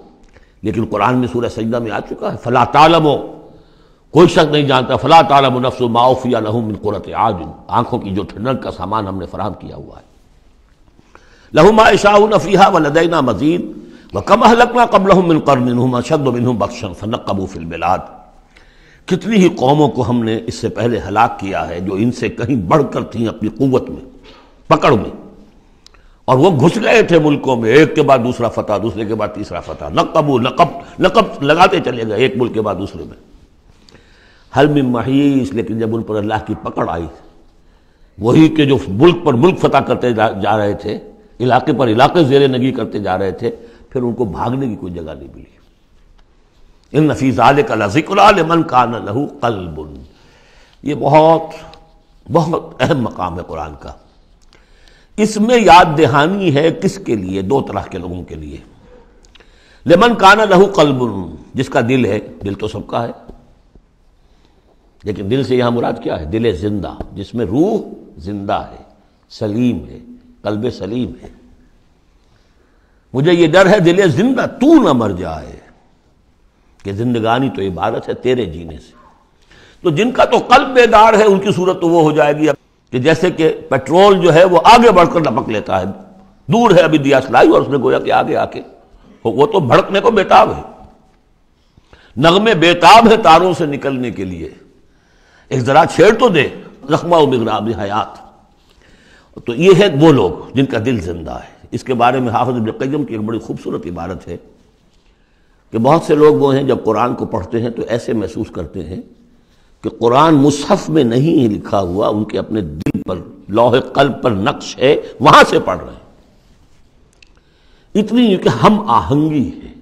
لیکن قرآن میں سورہ سجدہ میں آ چکا ہے۔ فلا تعلم، کوئی شخص نہیں جانتا، فلا تعلم نفس ما اخفی لهم من قرۃ اعین، آنکھوں کی جو ٹھنڈک کا سامان ہم نے فراہم کیا ہوا ہے۔ لهم ما یشاؤون فیہا ولدینا مزید، وکم اہلکنا قبلہم من قرن هم اشد منہم بطشا فنقبوا فی البلاد، کتنی ہی قوموں کو ہم نے اس سے پہلے ہلاک کیا ہے جو ان سے کہیں بڑھ کر تھیں اپنی قوت میں، پکڑ میں، اور وہ گھس گئے تھے ملکوں میں، ایک کے بعد دوسرا فتح، دوسرے کے بعد تیسرا فتح، نقب لگاتے چلے گئے ایک ملک کے بعد دوسرے میں۔ حل من محیص، لیکن جب ان پر اللہ کی پکڑ آئی، وہی کہ جو ملک پر ملک فتح کرتے جا رہے تھے، علاقے پر علاقے زیر نگی کرتے جا رہے تھے، پھر ان کو بھاگنے کی کوئی جگہ نہیں ملی۔ ان فی ذلک لذکری لمن کان لہ قلب، یہ بہت بہت اہم مقام ہے قرآن کا۔ اس میں یاد دہانی ہے کس کے لیے؟ دو طرح کے لوگوں کے لیے۔ لمن کان لہ قلب، جس کا دل ہے، دل تو سب کا ہے، لیکن دل سے یہاں مراد کیا ہے؟ دل زندہ، جس میں روح زندہ ہے، سلیم ہے، قلب سلیم ہے۔ مجھے یہ ڈر ہے دل زندہ تو نہ مر جائے، کہ زندگانی تو عبادت ہے تیرے جینے سے۔ تو جن کا تو قلب بیدار ہے ان کی صورت تو وہ ہو جائے گی کہ جیسے کہ پیٹرول جو ہے وہ آگے بڑھ کر لپک لیتا ہے دور ہے ابھی دیا سلائی، اور اس نے گویا کہ آگے آ کے وہ تو بھڑکنے کو بیتاب ہے، نغمے بیتاب ہے تاروں سے نکلنے کے لیے، ایک ذرا چھیڑ تو دے زخمہ و بغراب حیات۔ تو یہ ہے وہ لوگ جن کا دل زندہ ہے۔ اس کے بارے میں حافظ ابن قیم کی ایک بڑی خوبصورت عبارت ہے کہ بہت سے لوگ وہ ہیں جب قرآن کو پڑھتے ہیں تو ایسے محسوس کرتے ہیں کہ قرآن مصحف میں نہیں لکھا ہوا، ان کے اپنے دل پر لوح قلب پر نقش ہے، وہاں سے پڑھ رہے ہیں۔ اتنی کہ ہم آہنگی ہے،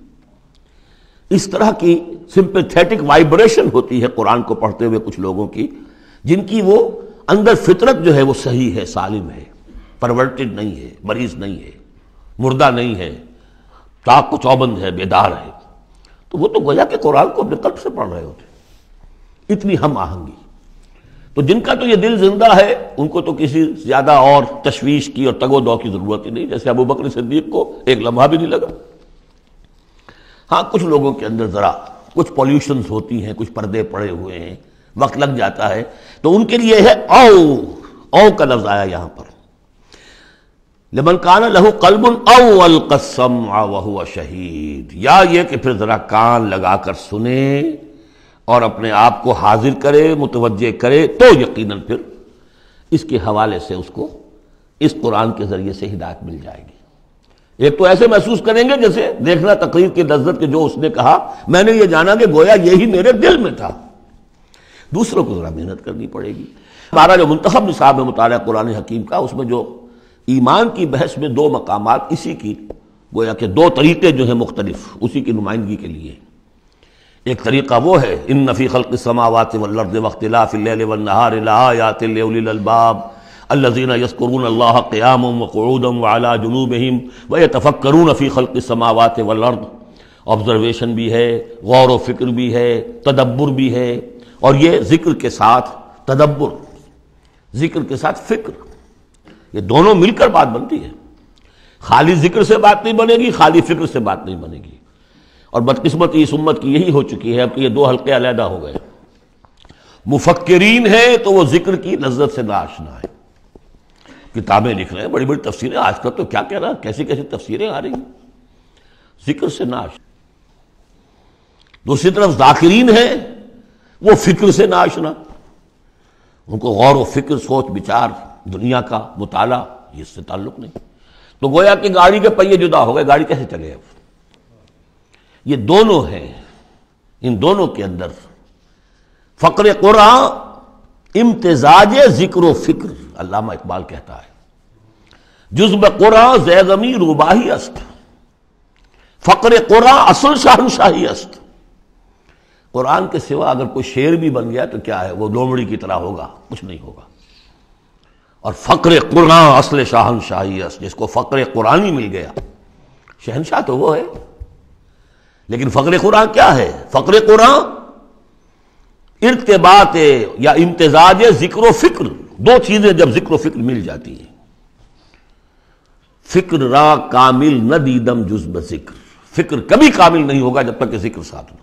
اس طرح کی سمپیتھیٹک وائبریشن ہوتی ہے قرآن کو پڑھتے ہوئے کچھ لوگوں کی، جن کی وہ اندر فطرت جو ہے وہ صحیح ہے، سالم ہے، پرورٹڈ نہیں ہے، مریض نہیں ہے، مردہ نہیں ہے، چاق و چوبند ہے، بیدار ہے۔ تو وہ تو گویا کہ قرآن کو اپنے قلب سے پڑھ رہے ہوتے، اتنی ہم آہنگی۔ تو جن کا تو یہ دل زندہ ہے ان کو تو کسی زیادہ اور تشویش کی اور تگ و دو کی ضرورت ہی نہیں، جیسے ابو بکر صدیق کو ایک لمحہ بھی نہیں لگا۔ ہاں کچھ لوگوں کے اندر ذرا کچھ پولیوشنز ہوتی ہیں، کچھ پردے پڑے ہوئے ہیں، وقت لگ جاتا ہے، تو ان کے لیے ہے او کا لفظ آیا یہاں پر، لمن کان لہ قلب او القى السمع وهو شہید، یا یہ کہ پھر ذرا کان لگا کر سنے اور اپنے آپ کو حاضر کرے، متوجہ کرے، تو یقیناً پھر اس کے حوالے سے اس کو اس قرآن کے ذریعے سے ہدایت مل جائے گی۔ ایک تو ایسے محسوس کریں گے جیسے دیکھنا تقریر کی لذت کہ جو اس نے کہا میں نے یہ جانا کہ گویا یہی میرے دل میں تھا۔ دوسروں کو ذرا محنت کرنی پڑے گی۔ ہمارا جو منتخب نصاب ہے مطالعہ قرآن حکیم کا، اس میں جو ایمان کی بحث میں دو مقامات اسی کی گویا کہ دو طریقے جو ہیں مختلف اسی کی نمائندگی کے لیے، ایک طریقہ وہ ہے ان فی خلق السماوات والارض واختلاف اللیل والنہار لآیات لأولی الالباب الذین یذکرون اللہ قیاما وقعودا وعلی جنوبہم ویتفکرون فی خلق السماوات والارض، آبزرویشن بھی ہے، غور و فکر بھی ہے، تدبر بھی ہے، اور یہ ذکر کے ساتھ تدبر، ذکر کے ساتھ فکر، یہ دونوں مل کر بات بنتی ہے۔ خالی ذکر سے بات نہیں بنے گی، خالی فکر سے بات نہیں بنے گی۔ اور بدقسمتی اس امت کی یہی ہو چکی ہے اب کہ یہ دو حلقے علیحدہ ہو گئے، مفکرین ہیں تو وہ ذکر کی لذت سے ناآشنا ہے، کتابیں لکھ رہے ہیں، بڑی بڑی تفسیریں، آج کل تو کیا کہہ رہا، کیسی کیسی تفسیریں آ رہی ہیں، ذکر سے ناآشنا۔ دوسری طرف ذاکرین ہیں وہ فکر سے ناآشنا، ان کو غور و فکر، سوچ بچار، دنیا کا مطالعہ اس سے تعلق نہیں۔ تو گویا کہ گاڑی کے پہیے جدا ہو گئے، گاڑی کیسے چلے اب؟ یہ دونوں ہیں، ان دونوں کے اندر فقر قرآن امتزاج ذکر و فکر، علامہ اقبال کہتا ہے جزب قرآن زیغمی روباہی است، فقر قرآن اصل شہنشاہی است۔ قرآن کے سوا اگر کوئی شعر بھی بن گیا تو کیا ہے، وہ لومڑی کی طرح ہوگا، کچھ نہیں ہوگا۔ اور فقر قرآن اصل شہنشاہی است، جس کو فقر قرآنی مل گیا، شہنشاہ تو وہ ہے۔ لیکن فقر قرآن کیا ہے؟ فقر قرآن ارتباط یا امتزاج ذکر و فکر، دو چیزیں جب ذکر و فکر مل جاتی ہیں۔ فکر را کامل نہ دیدم جز بذکر، فکر کبھی کامل نہیں ہوگا جب تک کہ ذکر ساتھ نہ۔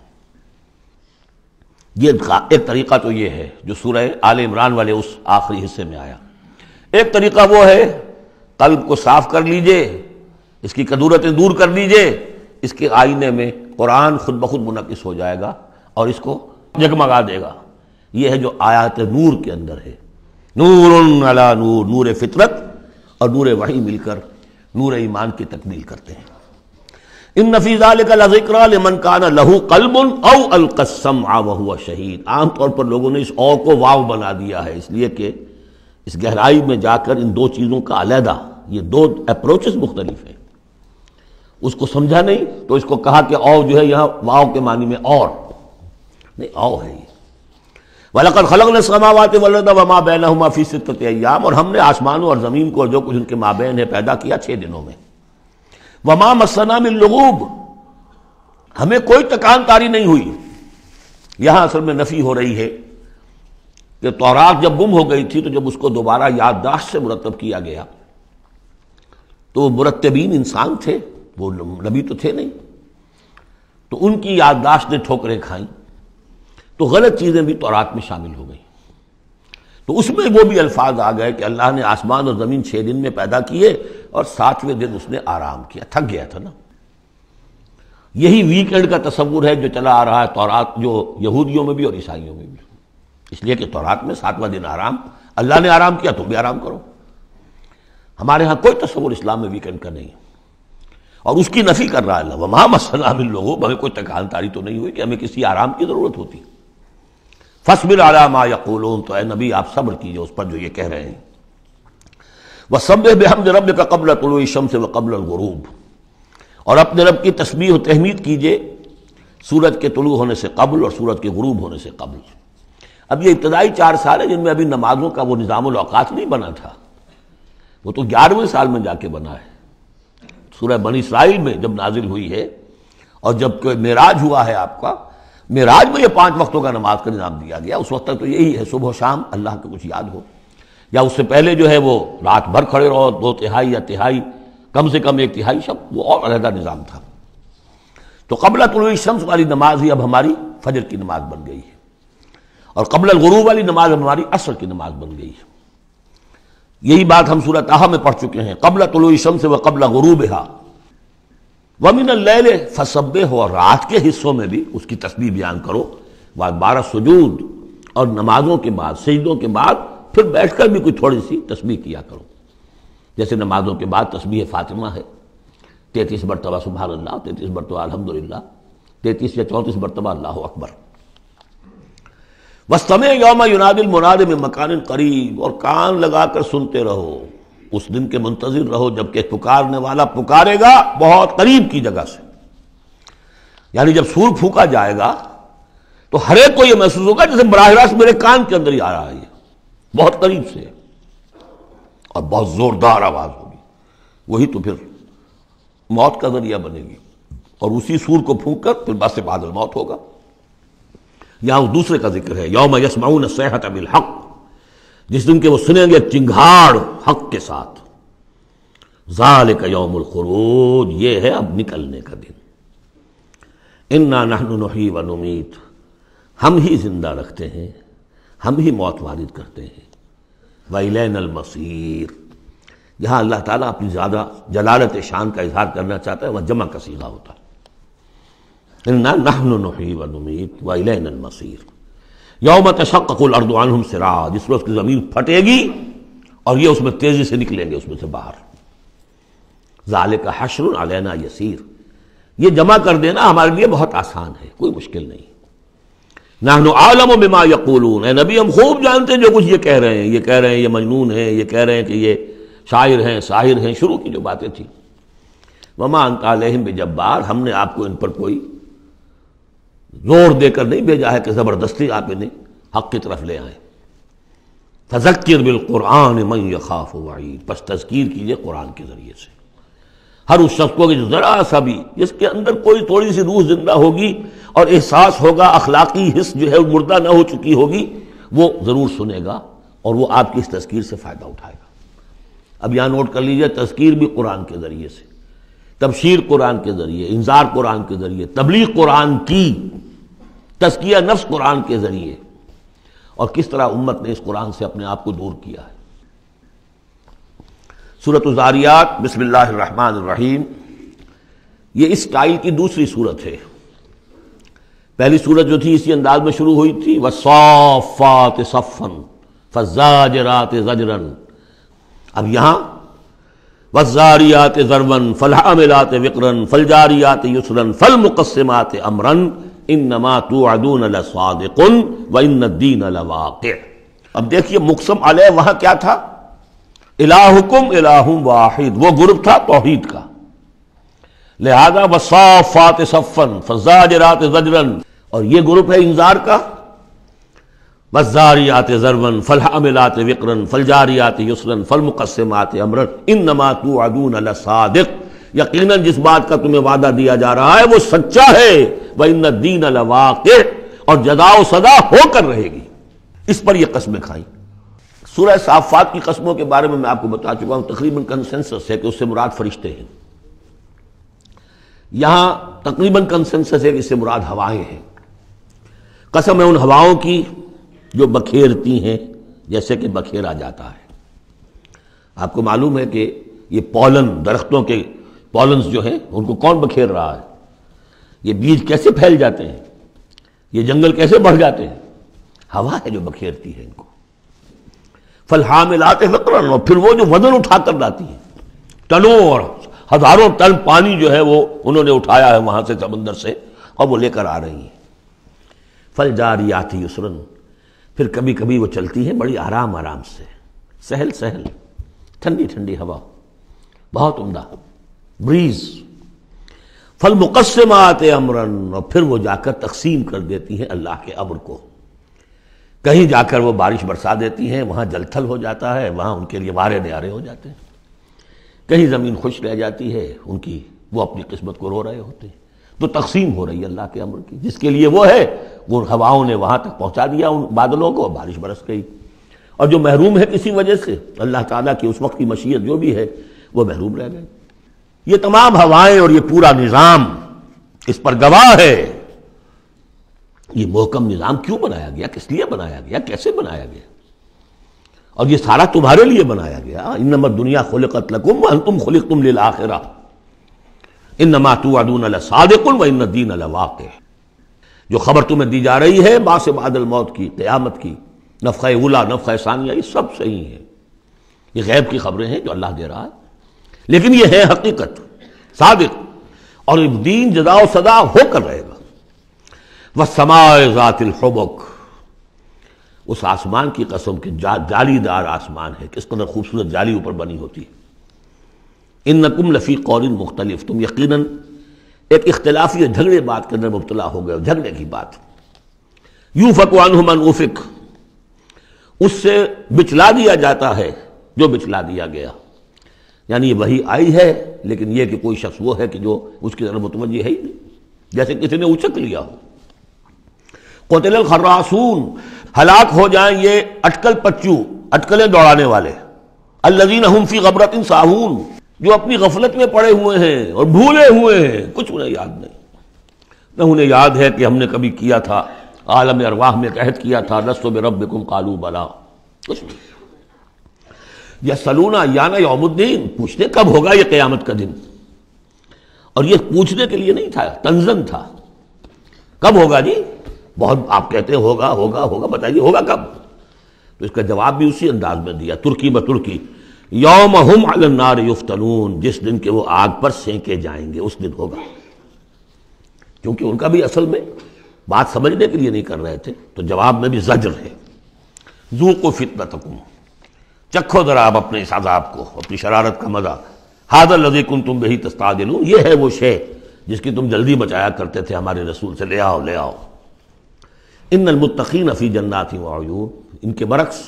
یہ ایک طریقہ تو یہ ہے جو سورہ آل عمران والے اس آخری حصے میں آیا۔ ایک طریقہ وہ ہے قلب کو صاف کر لیجئے، اس کی کدورتیں دور کر لیجئے، اس کے آئینے میں قرآن خود بخود منعکس ہو جائے گا اور اس کو جگمگا دے گا۔ یہ ہے جو آیات نور کے اندر ہے، نور علی نور، نور فطرت اور نور وحی مل کر نور ایمان کی تکمیل کرتے ہیں۔ ان فی ذلک لذکری لمن کان لہ قلب او القی السمع وہو شہید۔ عام طور پر لوگوں نے اس او کو واو بنا دیا ہے، اس لیے کہ اس گہرائی میں جا کر ان دو چیزوں کا علیحدہ، یہ دو اپروچز مختلف ہیں، اس کو سمجھا نہیں تو اس کو کہا کہ او جو ہے یہاں واو کے معنی میں اور نہیں، او ہے یہ۔ وَلَقَدْ خَلَقْنَا السَّمَاوَاتِ وَالْأَرْضَ وَمَا بَيْنَهُمَا فِي سِتَّةِ أَيَّامٍ، اور ہم نے آسمانوں اور زمین کو اور جو کچھ ان کے مابین ہے پیدا کیا 6 دنوں میں۔ وَمَا مَسَّنَا مِن لُغُوبٍ، ہمیں کوئی تکان تاری نہیں ہوئی۔ یہاں اصل میں نفی ہو رہی ہے کہ تورات جب گم ہو گئی تھی تو جب اس کو دوبارہ یادداشت سے مرتب کیا گیا تو مرتبین انسان تھے، وہ نبی تو تھے نہیں، تو ان کی یادداشت نے ٹھوکریں کھائیں، تو غلط چیزیں بھی تورات میں شامل ہو گئیں۔ تو اس میں وہ بھی الفاظ آ گئے کہ اللہ نے آسمان اور زمین 6 دن میں پیدا کیے، اور 7ویں دن اس نے آرام کیا، تھک گیا تھا نا۔ یہی ویکینڈ کا تصور ہے جو چلا آ رہا ہے تورات، جو یہودیوں میں بھی اور عیسائیوں میں بھی، اس لیے کہ تورات میں 7واں دن آرام، اللہ نے آرام کیا تم بھی آرام کرو۔ ہمارے ہاں کوئی تصور اسلام میں ویکینڈ کا نہیں، اور اس کی نفی کر رہا ہے اللہ، وما مسنا من لغوب، ہمیں کوئی تکان تاری تو نہیں ہوئی کہ ہمیں کسی آرام کی ضرورت ہوتی۔ فاصبر علی ما یقولون، تو اے نبی آپ صبر کیجئے اس پر جو یہ کہہ رہے ہیں۔ وسبح بحمد ربک قبل طلوع الشمس وقبل الغروب، اور اپنے رب کی تسبیح و تحمید کیجئے سورج کے طلوع ہونے سے قبل اور سورج کے غروب ہونے سے قبل۔ اب یہ ابتدائی 4 سال ہے جن میں ابھی نمازوں کا وہ نظام الاوقات نہیں بنا تھا، وہ تو 11ویں سال میں جا کے بنا ہے۔ سورہ بنی اسرائیل میں جب نازل ہوئی ہے اور جب کہ معراج ہوا ہے آپ کا، معراج میں یہ 5 وقتوں کا نماز کا نظام دیا گیا، اس وقت تک تو یہی ہے صبح و شام اللہ کا کچھ یاد ہو، یا اس سے پہلے جو ہے وہ رات بھر کھڑے رہو 2 تہائی یا تہائی، کم سے کم 1 تہائی شب، وہ اور علیحدہ نظام تھا۔ تو قبل طلوع الشمس والی نماز ہی اب ہماری فجر کی نماز بن گئی ہے، اور قبل الغروب والی نماز ہماری عصر کی نماز بن گئی ہے۔ یہی بات ہم سورۃ طٰہٰ میں پڑھ چکے ہیں، قبل طلوع الشمس وقبل غروبها ومن اللیل فسبح، اور رات کے حصوں میں بھی اس کی تسبیح بیان کرو، وادبار السجود، اور نمازوں کے بعد سجدوں کے بعد پھر بیٹھ کر بھی کوئی تھوڑی سی تسبیح کیا کرو، جیسے نمازوں کے بعد تسبیح فاطمہ ہے 33 مرتبہ سبحان اللہ، 33 مرتبہ الحمدللہ، 33 یا 34 مرتبہ اللہ اکبر۔ وَاسْتَمِعْ يَوْمَ يُنَادِ الْمُنَادِ مِن مَّكَانٍ قَرِيبٍ، اور کان لگا کر سنتے رہو، اس دن کے منتظر رہو جبکہ پکارنے والا پکارے گا بہت قریب کی جگہ سے۔ یعنی جب سور پھونکا جائے گا تو ہر ایک کو یہ محسوس ہوگا جیسے براہ راست میرے کان کے اندر ہی آ رہا ہے، یہ بہت قریب سے، اور بہت زوردار آواز ہوگی، وہی تو پھر موت کا ذریعہ بنے گی، اور اسی سور کو پھونک کر پھر بس بعد الموت ہوگا۔ یہاں دوسرے کا ذکر ہے، یوم یسمعون الصیحۃ بالحق، جس دن کہ وہ سنیں گے چنگھاڑ حق کے ساتھ، ذالک یوم الخروج، یہ ہے اب نکلنے کا دن۔ انا نحن نحیی و نمیت، ہم ہی زندہ رکھتے ہیں، ہم ہی موت وارد کرتے ہیں، وإلینا المصیر، یہاں اللہ تعالیٰ اپنی زیادہ جلالت شان کا اظہار کرنا چاہتا ہے، وہ جمع کا صیغہ ہوتا ہے، انا نحن نحیی و نمیت وإلینا المصیر۔ یوم تشقق الارض عنہم سراعا، جس روز کی زمین پھٹے گی اور یہ اس میں تیزی سے نکلیں گے اس میں سے باہر۔ ذالک حشر علینا یسیر، یہ جمع کر دینا ہمارے لیے بہت آسان ہے، کوئی مشکل نہیں۔ نحن اعلم بما یقولون، اے نبی ہم خوب جانتے ہیں جو کچھ یہ کہہ رہے ہیں، یہ کہہ رہے ہیں یہ مجنون ہیں، یہ کہہ رہے ہیں کہ یہ شاعر ہیں ساحر ہیں، شروع کی جو باتیں تھیں۔ وما انت علیہم بجبار، ہم نے آپ کو ان پر کوئی زور دے کر نہیں بھیجا ہے کہ زبردستی آپ انہیں حق کی طرف لے آئیں۔ فذکر بالقرآن من یخاف وعید، پس تذکیر کیجئے قرآن کے ذریعے سے ہر اس شخص کو کہ جو ذرا سا بھی جس کے اندر کوئی تھوڑی سی روح زندہ ہوگی اور احساس ہوگا، اخلاقی حس جو ہے مردہ نہ ہو چکی ہوگی، وہ ضرور سنے گا اور وہ آپ کی اس تذکیر سے فائدہ اٹھائے گا۔ اب یہاں نوٹ کر لیجئے، تذکیر بھی قرآن کے ذریعے سے، تبشیر قرآن کے ذریعے، انذار قرآن کے ذریعے، تبلیغ قرآن کی، تزکیہ نفس قرآن کے ذریعے، اور کس طرح امت نے اس قرآن سے اپنے آپ کو دور کیا ہے۔ سورۃ الذاریات، بسم اللہ الرحمن الرحیم، یہ اس سٹائل کی دوسری سورت ہے۔ پہلی سورت جو تھی اسی انداز میں شروع ہوئی تھی، والصافات صفا فالزاجرات زجرا، اب یہاں والذاریات ذروا فالحاملات وقرا فالجاریات یسرا فالمقسمات امرا انما توعدون لصادق وان الدین لواقع۔ اب دیکھیے مقسم علیہ وہاں کیا تھا؟ الہکم الہ واحد، وہ گروپ تھا توحید کا، لہذا والصافات صفا فالزاجرات زجرا، اور یہ گروپ ہے انذار کا، والذاریات ذروا فالحاملات وقرا فالجاریات یسرا فالمقسمات امرا انما توعدون لصادق، یقیناً جس بات کا تمہیں وعدہ دیا جا رہا ہے وہ سچا ہے، وَإِنَّ الدِّينَ لَوَاقِعٌ، اور جزا و سزا ہو کر رہے گی، اس پر یہ قسمیں کھائیں۔ سورہ صافات کی قسموں کے بارے میں آپ کو بتا چکا ہوں، تقریباً کنسنسس ہے کہ اس سے مراد فرشتے ہیں، یہاں تقریباً کنسنسس ہے کہ اس سے مراد ہوائیں ہیں۔ قسم ہے ان ہواؤں کی جو بکھیرتی ہیں جیسے کہ بکھیرا جاتا ہے۔ آپ کو معلوم ہے کہ یہ پولن، درختوں کے پولنز جو ہیں ان کو کون بکھیر رہا ہے؟ یہ بیج کیسے پھیل جاتے ہیں؟ یہ جنگل کیسے بڑھ جاتے ہیں؟ ہوا ہے جو بکھیرتی ہے ان کو۔ فالحاملات وقرا، اور پھر وہ جو وزن اٹھا کر لاتی ہیں، ٹنوں اور ہزاروں ٹن پانی جو ہے وہ انہوں نے اٹھایا ہے وہاں سے سمندر سے، اور وہ لے کر آ رہی ہیں۔ فالجاریات یسرا، پھر کبھی کبھی وہ چلتی ہیں بڑی آرام آرام سے، سہل سہل، ٹھنڈی ٹھنڈی ہوا، بہت عمدہ بریز۔ فالمقسمات امرا، اور پھر وہ جا کر تقسیم کر دیتی ہیں اللہ کے امر کو، کہیں جا کر وہ بارش برسا دیتی ہیں، وہاں جل تھل ہو جاتا ہے، وہاں ان کے لیے وارے نیارے ہو جاتے ہیں، کہیں زمین خشک رہ جاتی ہے ان کی، وہ اپنی قسمت کو رو رہے ہوتے ہیں۔ تو تقسیم ہو رہی ہے اللہ کے امر کی، جس کے لیے وہ ہے وہ ہواؤں نے وہاں تک پہنچا دیا ان بادلوں کو، بارش برس گئی، اور جو محروم ہے کسی وجہ سے اللہ تعالیٰ کی اس وقت کی مشیت جو بھی ہے وہ محروم رہ گئے۔ یہ تمام ہوائیں اور یہ پورا نظام اس پر گواہ ہے۔ یہ محکم نظام کیوں بنایا گیا، کس لیے بنایا گیا، کیسے بنایا گیا، اور یہ سارا تمہارے لیے بنایا گیا۔ انما الدنیا خلقت لکم وانتم خلقتم للآخرہ انما توعدون لصادق وان الدین لواقع۔ جو خبر تمہیں دی جا رہی ہے بعث بعد الموت کی، قیامت کی، نفخہ اولیٰ، نفخہ ثانیہ، یہ سب صحیح ہے، یہ غیب کی خبریں ہیں جو اللہ دے رہا ہے، لیکن یہ ہے حقیقت، صادق، اور دین جزا و سزا ہو کر رہے گا۔ والسماء ذات الحبک، اس آسمان کی قسم کہ جالی دار آسمان ہے، کس قدر خوبصورت جالی اوپر بنی ہوتی ہے۔ انکم لفی قول مختلف، تم یقیناً ایک اختلافی جھگڑے بات کے اندر مبتلا ہو گئے، جھگڑے کی بات۔ یوفک عنہ من افک، اس سے بچلا دیا جاتا ہے جو بچلا دیا گیا، یعنی یہ وحی آئی ہے لیکن یہ کہ کوئی شخص وہ ہے کہ جو اس کی طرف متوجہ ہے ہی نہیں، جیسے کسی نے اچک لیا ہو۔ قتل الخراصون، ہلاک ہو جائیں یہ اٹکل پچو، اٹکلیں دوڑانے والے، الذین هم فی غمرۃ ساہون، جو اپنی غفلت میں پڑے ہوئے ہیں اور بھولے ہوئے ہیں، کچھ انہیں یاد نہیں۔ نہ انہیں یاد ہے کہ ہم نے کبھی کیا تھا، عالم ارواح میں عہد کیا تھا، لست بربکم قالوا بلا، کچھ نہیں۔ یسألون ایان یوم الدین، پوچھتے کب ہوگا یہ قیامت کا دن، اور یہ پوچھنے کے لیے نہیں تھا، تنزن تھا، کب ہوگا جی؟ بہت آپ کہتے ہیں ہوگا ہوگا ہوگا، بتائیے ہوگا کب؟ تو اس کا جواب بھی اسی انداز میں دیا، ترکی بترکی، یوم ہم علی النار یفتنون، جس دن کہ وہ آگ پر سینکے جائیں گے، اس دن ہوگا۔ کیونکہ ان کا بھی اصل میں بات سمجھنے کے لیے نہیں کر رہے تھے، تو جواب میں بھی زجر ہے۔ ذوقوا فتنتکم، چکھو ذرا آپ اپنے اس عذاب کو، اپنی شرارت کا مزہ۔ ھذا الذی کنتم بہ تستعجلون، یہ ہے وہ شے جس کی تم جلدی بچایا کرتے تھے ہمارے رسول سے، لے آؤ لے آؤ۔ ان المتقین فی جنات وعیون، ان کے برعکس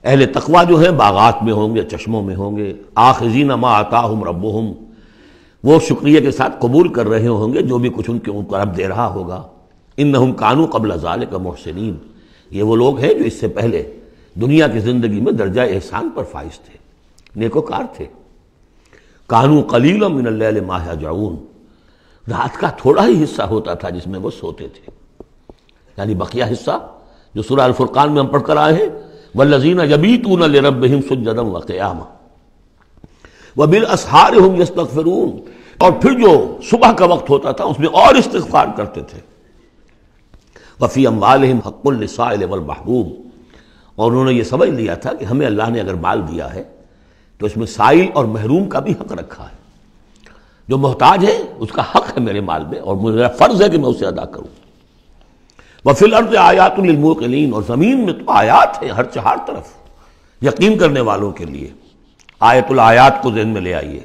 اہل تقویٰ جو ہیں باغات میں ہوں گے، چشموں میں ہوں گے، آخذین ما آتاہم ربہم، وہ شکریہ کے ساتھ قبول کر رہے ہوں گے جو بھی کچھ ان کو رب دے رہا ہوگا۔ انہم کانوا قبل ذلک محسنین، یہ وہ لوگ ہیں جو اس سے پہلے دنیا کی زندگی میں درجہ احسان پر فائز تھے، نیکوکار تھے۔ کانوا قلیلا من اللیل ما یہجعون، رات کا تھوڑا ہی حصہ ہوتا تھا جس میں وہ سوتے تھے، یعنی بقیہ حصہ جو سورہ الفرقان میں ہم پڑھ کر آئے ہیں، والذین یبیتون لربہم سجدا وقیاما وبالاسحار ہم یستغفرون، اور پھر جو صبح کا وقت ہوتا تھا اس میں اور استغفار کرتے تھے۔ وفی اموالہم حق للسائل والمحروم، اور انہوں نے یہ سمجھ لیا تھا کہ ہمیں اللہ نے اگر مال دیا ہے تو اس میں سائل اور محروم کا بھی حق رکھا ہے، جو محتاج ہے اس کا حق ہے میرے مال میں، اور میرا فرض ہے کہ میں اسے ادا کروں۔ وفی الارض آیات للموقنین، اور زمین میں تو آیات ہیں ہر چہار طرف یقین کرنے والوں کے لیے، آیت الآیات کو ذہن میں لے آئیے۔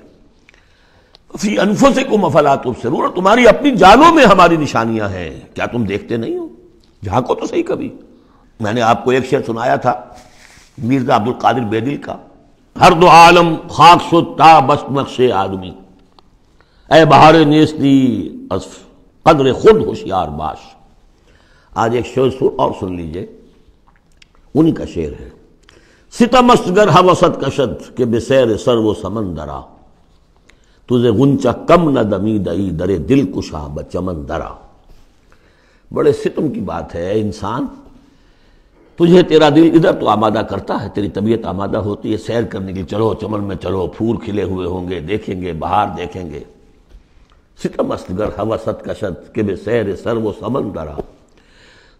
فی انفسکم افلا تبصرون، اور تمہاری اپنی جانوں میں ہماری نشانیاں ہیں، کیا تم دیکھتے نہیں ہو؟ جھانکو تو صحیح کبھی۔ میں نے آپ کو ایک شعر سنایا تھا میرزا عبد القادر بیدل کا، ہر دو عالم خاک شد تا بس نقش آدمی، اے بہار نیستی از قدر خود ہوشیار باش۔ آج ایک شعر اور سن لیجئے، انہی کا شعر ہے۔ ستم است گر ہوست کشد کہ بسیر سر و سمندرا، تجھے غنچہ کم نہ دمی دئی در دل کشا بچمن درا۔ بڑے ستم کی بات ہے، انسان تجھے تیرا دل ادھر تو آمادہ کرتا ہے، تیری طبیعت آمادہ ہوتی ہے سیر کرنے کی، چلو چمن میں چلو، پھول کھلے ہوئے ہوں گے، دیکھیں گے، بہار دیکھیں گے۔ ستم استگر حوست کشت کہ بے سیر سر و سمندرا،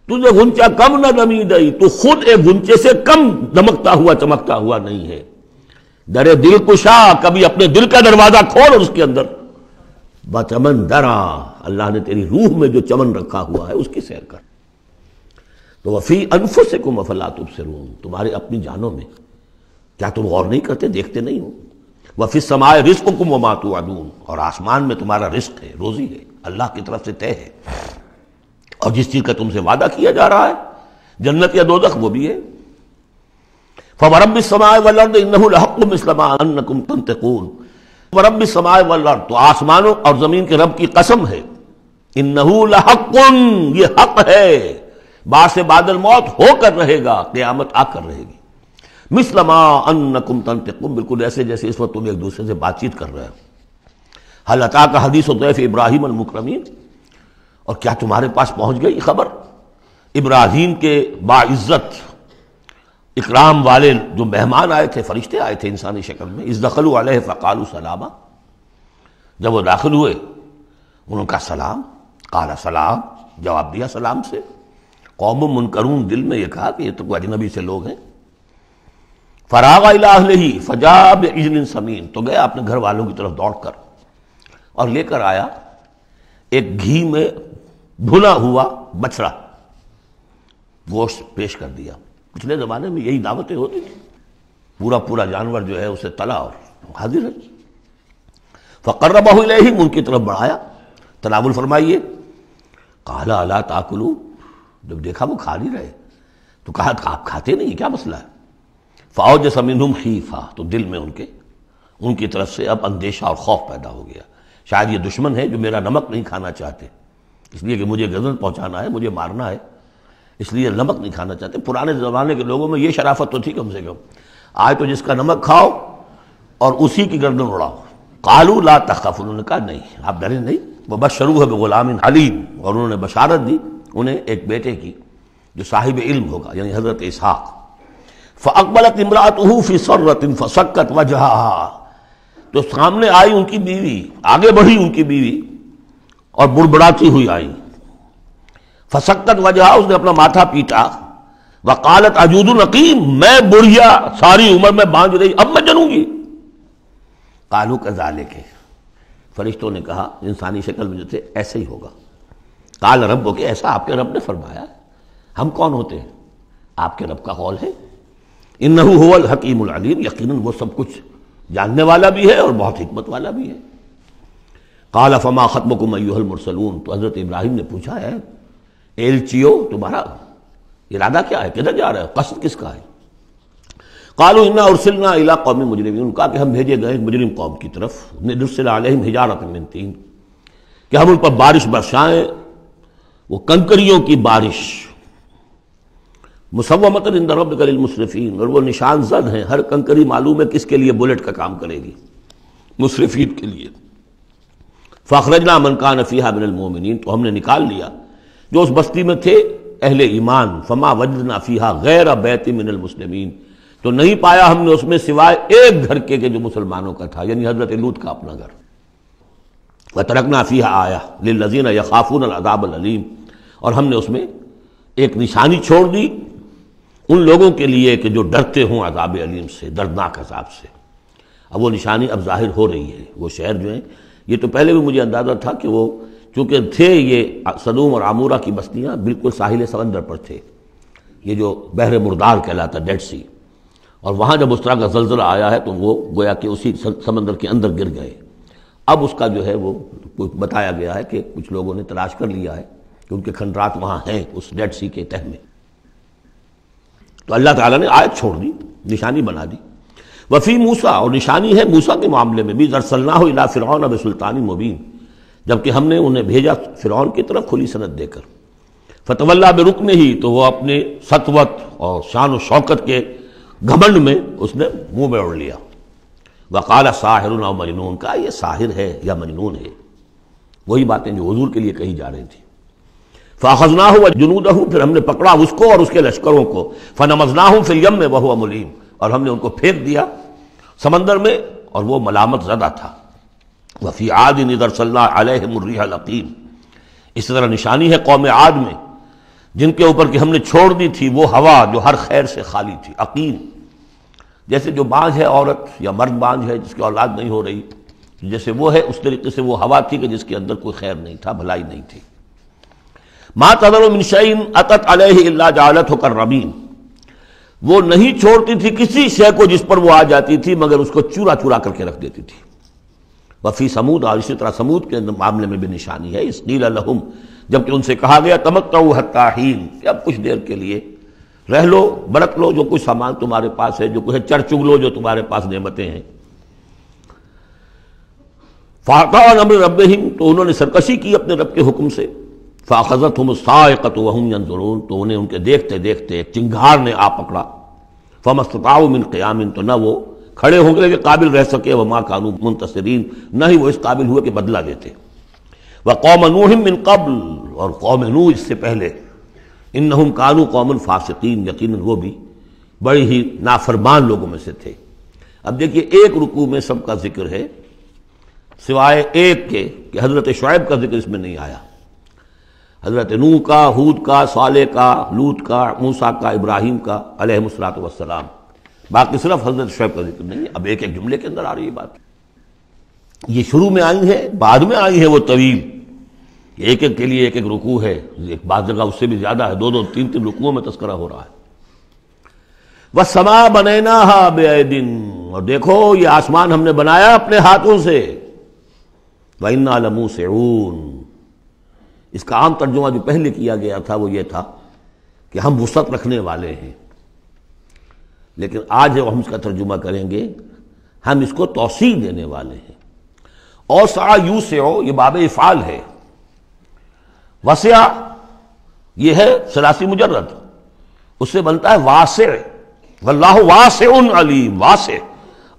تجھے غنچہ کم نہ دمیدئی، تو خود ایک غنچے سے کم دمکتا ہوا چمکتا ہوا نہیں ہے۔ در دل کشا، کبھی اپنے دل کا دروازہ کھول اور اس کے اندر بچمن درا، اللہ نے تیری روح میں جو چمن رکھا ہوا ہے اس کی سیر کر۔ تو وفی انفسکم افلا تبصرون، تمہارے اپنی جانوں میں کیا تم غور نہیں کرتے، دیکھتے نہیں ہو؟ وفی السماء رزقکم وما توعدون، اور آسمان میں تمہارا رزق ہے، روزی ہے، اللہ کی طرف سے طے ہے، اور جس چیز کا تم سے وعدہ کیا جا رہا ہے جنت یا دوزخ وہ بھی ہے۔ فورب السماء والارض انہ لحق مثل ما انکم تنطقون، ورب السماء والارض، تو آسمانوں اور زمین کے رب کی قسم ہے، انہ لحق، یہ حق ہے، بعث بعد الموت ہو کر رہے گا، قیامت آ کر رہے گی، مثل ما انکم تنطقون، بالکل ایسے جیسے اس وقت تم ایک دوسرے سے بات چیت کر رہے ہو۔ هل اتاک حدیث ضیف ابراہیم المکرمین، اور کیا تمہارے پاس پہنچ گئی خبر ابراہیم کے باعزت اکرام والے جو مہمان آئے تھے، فرشتے آئے تھے انسانی شکل میں، اذ دخلوا علیہ فقالوا سلاما، جب وہ داخل ہوئے انہوں نے کہا سلام، قال سلام، جواب دیا سلام سے۔ قوم منکرون، دل میں یہ کہا کہ یہ تو کوئی اجنبی سے لوگ ہیں۔ فراغ الی اہلہ فجاء بعجل سمین، تو گیا اپنے گھر والوں کی طرف دوڑ کر اور لے کر آیا ایک گھی میں بھنا ہوا بچڑا، گوشت پیش کر دیا۔ پچھلے زمانے میں یہی دعوتیں ہوتی تھیں، پورا جانور جو ہے اسے تلا اور حاضر ہے۔ فقربہ الیہم، ان کی طرف بڑھایا، تناول فرمائیے۔ قال الا تاکلون، جب دیکھا وہ کھا نہیں رہے تو کہا کہ آپ کھاتے نہیں، کیا مسئلہ ہے؟ فاوجس منہم خیفہ، تو دل میں ان کی طرف سے اب اندیشہ اور خوف پیدا ہو گیا، شاید یہ دشمن ہے جو میرا نمک نہیں کھانا چاہتے، اس لیے کہ مجھے غضب پہنچانا ہے، مجھے مارنا ہے، اس لیے نمک نہیں کھانا چاہتے۔ پرانے زمانے کے لوگوں میں یہ شرافت تو تھی کم سے کم، آج تو جس کا نمک کھاؤ اور اسی کی گردن اڑاؤ۔ قالوا لا تخف، انہوں نے کہا نہیں آپ ڈریں نہیں۔ وبشروہ بغلام حلیم، اور انہوں نے بشارت دی انہیں ایک بیٹے کی جو صاحب علم ہوگا، یعنی حضرت اسحاق۔ فاقبلت امرأتہ فی سرۃ فسکت وجہہا، تو سامنے آئی ان کی بیوی، آگے بڑھی ان کی بیوی اور بڑبڑاتی ہوئی آئی۔ فسکت وجہا، اس نے اپنا ماتھا پیٹا۔ وقالت عجوز نقیم، میں بڑھیا ساری عمر میں باندھ رہی، اب میں جنوں گی۔ قالوا کذالک، فرشتوں نے کہا انسانی شکل میں جو تھے ایسے ہی ہوگا۔ قال ربک، ایسا آپ کے رب نے فرمایا، ہم کون ہوتے ہیں؟ آپ کے رب کا قول ہے۔ انہ هو الحکیم العلیم، یقیناً وہ سب کچھ جاننے والا بھی ہے اور بہت حکمت والا بھی ہے۔ قال فما خطبکم ایھا المرسلون، تو حضرت ابراہیم نے پوچھا ہے ایلچیو تمہارا ارادہ کیا ہے، کدھر جا رہے ہو، قصد کس کا ہے؟ قالوا انا ارسلنا الی قوم مجرمین، کہا کہ ہم بھیجے گئے مجرم قوم کی طرف، نرسل علیہم حجارۃ من طین، کہ ہم ان پر بارش برسائیں، وہ کنکریوں کی بارش، مسومۃ عند ربک للمسرفین، اور وہ نشان زد ہیں، ہر کنکری معلوم ہے کس کے لیے بلٹ کا کام کرے گی، مسرفین کے لیے۔ فاخرجنا من کان فیہا من المؤمنین، تو ہم نے نکال لیا جو اس بستی میں تھے اہل ایمان۔ فما وجدنا فیہا غیر بیت من المسلمین، تو نہیں پایا ہم نے اس میں سوائے ایک گھر کے جو مسلمانوں کا تھا، یعنی حضرت لوط کا اپنا گھر۔ وترکنا فیہا آیہ للذین یخافون العذاب العلیم، اور ہم نے اس میں ایک نشانی چھوڑ دی ان لوگوں کے لیے کہ جو ڈرتے ہوں عذاب علیم سے، دردناک عذاب سے۔ اب وہ نشانی اب ظاہر ہو رہی ہے۔ وہ شہر جو ہیں، یہ تو پہلے بھی مجھے اندازہ تھا کہ وہ چونکہ تھے یہ سدوم اور عمورہ کی بستیاں بالکل ساحل سمندر پر تھے، یہ جو بحر مردار کہلاتا ڈیڈ سی، اور وہاں جب اس طرح کا زلزلہ آیا ہے تو وہ گویا کہ اسی سمندر کے اندر گر گئے۔ اب اس کا جو ہے وہ بتایا گیا ہے کہ کچھ لوگوں نے تلاش کر لیا ہے کہ ان کے کھنڈرات وہاں ہیں اس ڈیڈ سی کے تہہ میں۔ تو اللہ تعالیٰ نے آیت چھوڑ دی، نشانی بنا دی۔ وفی موسیٰ، اور نشانی ہے موسیٰ کے معاملے میں بھی، ارسلناہ الی فرعون بسلطان مبین، جبکہ ہم نے انہیں بھیجا فرعون کی طرف کھلی سند دے کر۔ فتولیٰ برکنہ، تو وہ اپنے سطوت اور شان و شوکت کے گھمنڈ میں اس نے منہ میں اوڑھ لیا۔ وقال ساحر او مجنون، کہا یہ ساحر ہے یا مجنون ہے، وہی باتیں جو حضور کے لیے کہی جا رہی تھی۔ فاخذناہ وجنودہ، پھر ہم نے پکڑا اس کو اور اس کے لشکروں کو، فنبذناہم فی الیم وہو ملیم، اور ہم نے ان کو پھینک دیا سمندر میں اور وہ ملامت زدہ تھا۔ وفی عاد اذ ارسلنا علیہم الریح العقیم، اس طرح نشانی ہے قوم عاد میں جن کے اوپر کہ ہم نے چھوڑ دی تھی وہ ہوا جو ہر خیر سے خالی تھی، عقیم، جیسے جو بانجھ ہے عورت یا مرد بانجھ ہے جس کی اولاد نہیں ہو رہی، جیسے وہ ہے اس طریقے سے وہ ہوا تھی کہ جس کے اندر کوئی خیر نہیں تھا، بھلائی نہیں تھی۔ ما تذر من شیء اتت علیہ الا جعلتہ کالرمیم، وہ نہیں چھوڑتی تھی کسی شے کو جس پر وہ آ جاتی تھی مگر اس کو چورا چورا کر کے رکھ دیتی تھی۔ وفی سمود، اور اسی طرح سمود کے معاملے میں بھی نشانی ہے، اس قیل لہم، جبکہ ان سے کہا گیا تمتعوا حتی حین، کہ اب کچھ دیر کے لیے رہ لو، برت لو جو کچھ سامان تمہارے پاس ہے، جو کچھ چر چگ لو جو تمہارے پاس نعمتیں ہیں۔ فَأَطَاعُوا عَنْ أَمْرِ رَبِّهِمْ، تو انہوں نے سرکشی کی اپنے رب کے حکم سے۔ فَأَخَذَتْهُمُ الصَّاعِقَةُ وَهُمْ يَنظُرُونَ، تو انہیں ان کے دیکھتے دیکھتے ایک چنگھار نے آ پکڑا۔ فَمَا اسْتَطَاعُوا مِنْ قِيَامٍ، تو نہ وہ کھڑے ہوں گے کہ قابل رہ سکے، وَمَا كَانُوا مُنْتَصِرِينَ، نہ ہی وہ اس قابل ہوئے کہ بدلہ دیتے۔ وَقَوْمَ نُوحٍ مِّن قَبْلُ، اور قوم نوح اس سے پہلے، انہم کانوا قوما فاسقین، یقیناً وہ بھی بڑی ہی نافرمان لوگوں میں سے تھے۔ اب دیکھیے ایک رکوع میں سب کا ذکر ہے سوائے ایک کے کہ حضرت شعیب کا ذکر اس میں نہیں آیا، حضرت نوح کا، ہود کا، صالح کا، لوط کا، موسیٰ کا، ابراہیم کا علیہم الصلوۃ والسلام، باقی صرف حضرت شعیب کا ذکر نہیں ہے۔ اب ایک ایک جملے کے اندر آ رہی ہے بات، یہ شروع میں آئی ہے، بعد میں آئی ہے وہ طویل، ایک ایک کے لیے ایک ایک رکوع ہے، ایک بعض جگہ اس سے بھی زیادہ ہے، دو دو تین تین رکوعوں میں تذکرہ ہو رہا ہے۔ وَالسَّمَاءَ بَنَيْنَاهَا بِأَيْدٍ، اور دیکھو یہ آسمان ہم نے بنایا اپنے ہاتھوں سے، وَإِنَّا لَمُوسِعُونَ، اس کا عام ترجمہ جو پہلے کیا گیا تھا وہ یہ تھا کہ ہم وسعت رکھنے والے ہیں، لیکن آج ہم اس کا ترجمہ کریں گے ہم اس کو توسیع دینے والے ہیں۔ اوسع یوسع، یہ باب افعال ہے، وسع یہ ہے ثلاثی مجرد، اس سے بنتا ہے واسع، واللہ واسع علیم، واسع،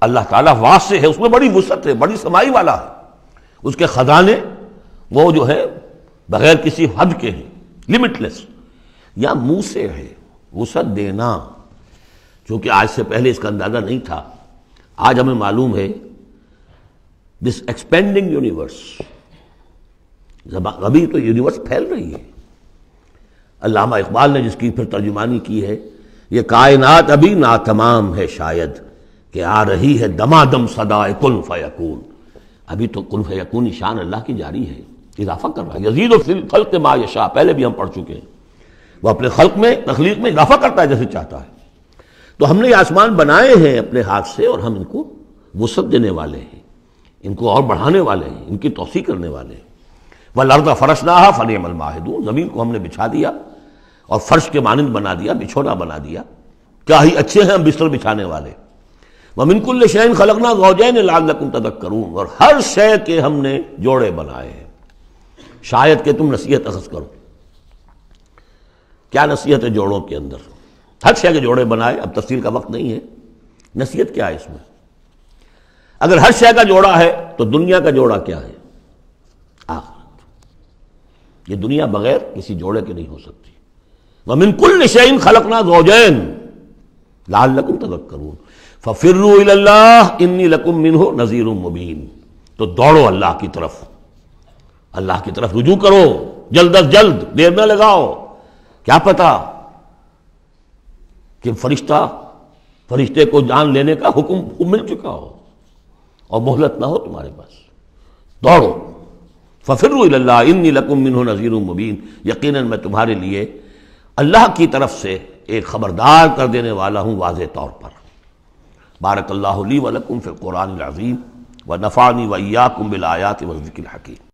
اللہ تعالیٰ واسع ہے، اس میں بڑی وسعت ہے، بڑی سمائی والا ہے، اس کے خزانے وہ جو ہے بغیر کسی حد کے ہیں، لمٹ لیس، یا موسع ہے، وسعت دینا، چونکہ آج سے پہلے اس کا اندازہ نہیں تھا، آج ہمیں معلوم ہے دس ایکسپینڈنگ یونیورس، ابھی تو یونیورس پھیل رہی ہے۔ علامہ اقبال نے جس کی پھر ترجمانی کی ہے، یہ کائنات ابھی ناتمام ہے شاید کہ آ رہی ہے دمادم صدائے کن فیکون، ابھی تو کن فیکون شان اللہ کی جاری ہے، اضافہ کر رہا ہے، یزید فی الخلق ما یشاء، پہلے بھی ہم پڑھ چکے ہیں، وہ اپنے خلق میں، تخلیق میں اضافہ کرتا ہے جیسے چاہتا ہے۔ تو ہم نے یہ آسمان بنائے ہیں اپنے ہاتھ سے اور ہم ان کو وسعت دینے والے ہیں، ان کو اور بڑھانے والے ہیں، ان کی توسیع کرنے والے ہیں۔ وَالْأَرْضَ فَرَشْنَاهَا فَنِعْمَ الْمَاهِدُونَ، زمین کو ہم نے بچھا دیا اور فرش کے مانند بنا دیا، بچھونا بنا دیا، کیا ہی اچھے ہیں ہم بستر بچھانے والے۔ وَمِن كُلِّ شَيْءٍ خَلَقْنَا زَوْجَيْنِ لَعَلَّكُمْ تَذَكَّرُونَ، اور ہر شے کے ہم نے جوڑے بنائے ہیں شاید کہ تم نصیحت اخذ کرو۔ کیا نصیحت ہے جوڑوں کے اندر؟ ہر شے کے جوڑے بنائے، اب تفصیل کا وقت نہیں ہے، نصیحت کیا ہے اس میں؟ اگر ہر شے کا جوڑا ہے تو دنیا کا جوڑا کیا ہے؟ آخرت، یہ دنیا بغیر کسی جوڑے کے نہیں ہو سکتی۔ وَمِن كُلِّ شَيْءٍ خَلَقْنَا زَوْجَيْنِ لَعَلَّكُمْ تَذَكَّرُونَ فَفِرُّوا إِلَى اللَّهِ إِنِّي لَكُمْ مِنْهُ نَذِيرٌ مُبِينٌ، تو دوڑو اللہ کی طرف، اللہ کی طرف رجوع کرو، جلد از جلد، دیر نہ لگاؤ، کیا پتا کہ فرشتے کو جان لینے کا حکم مل چکا ہو اور مہلت نہ ہو تمہارے پاس، دوڑو۔ فَفِرُّوا إِلَى اللَّهِ إِنِّي لَكُمْ مِنْهُ نَذِيرٌ مُبِينٌ، یقیناً میں تمہارے لیے اللہ کی طرف سے ایک خبردار کر دینے والا ہوں واضح طور پر۔ بارک اللہ لی ولکم فی القرآن العظیم ونفعنی وإیاکم بالآیات والذکر الحکیم۔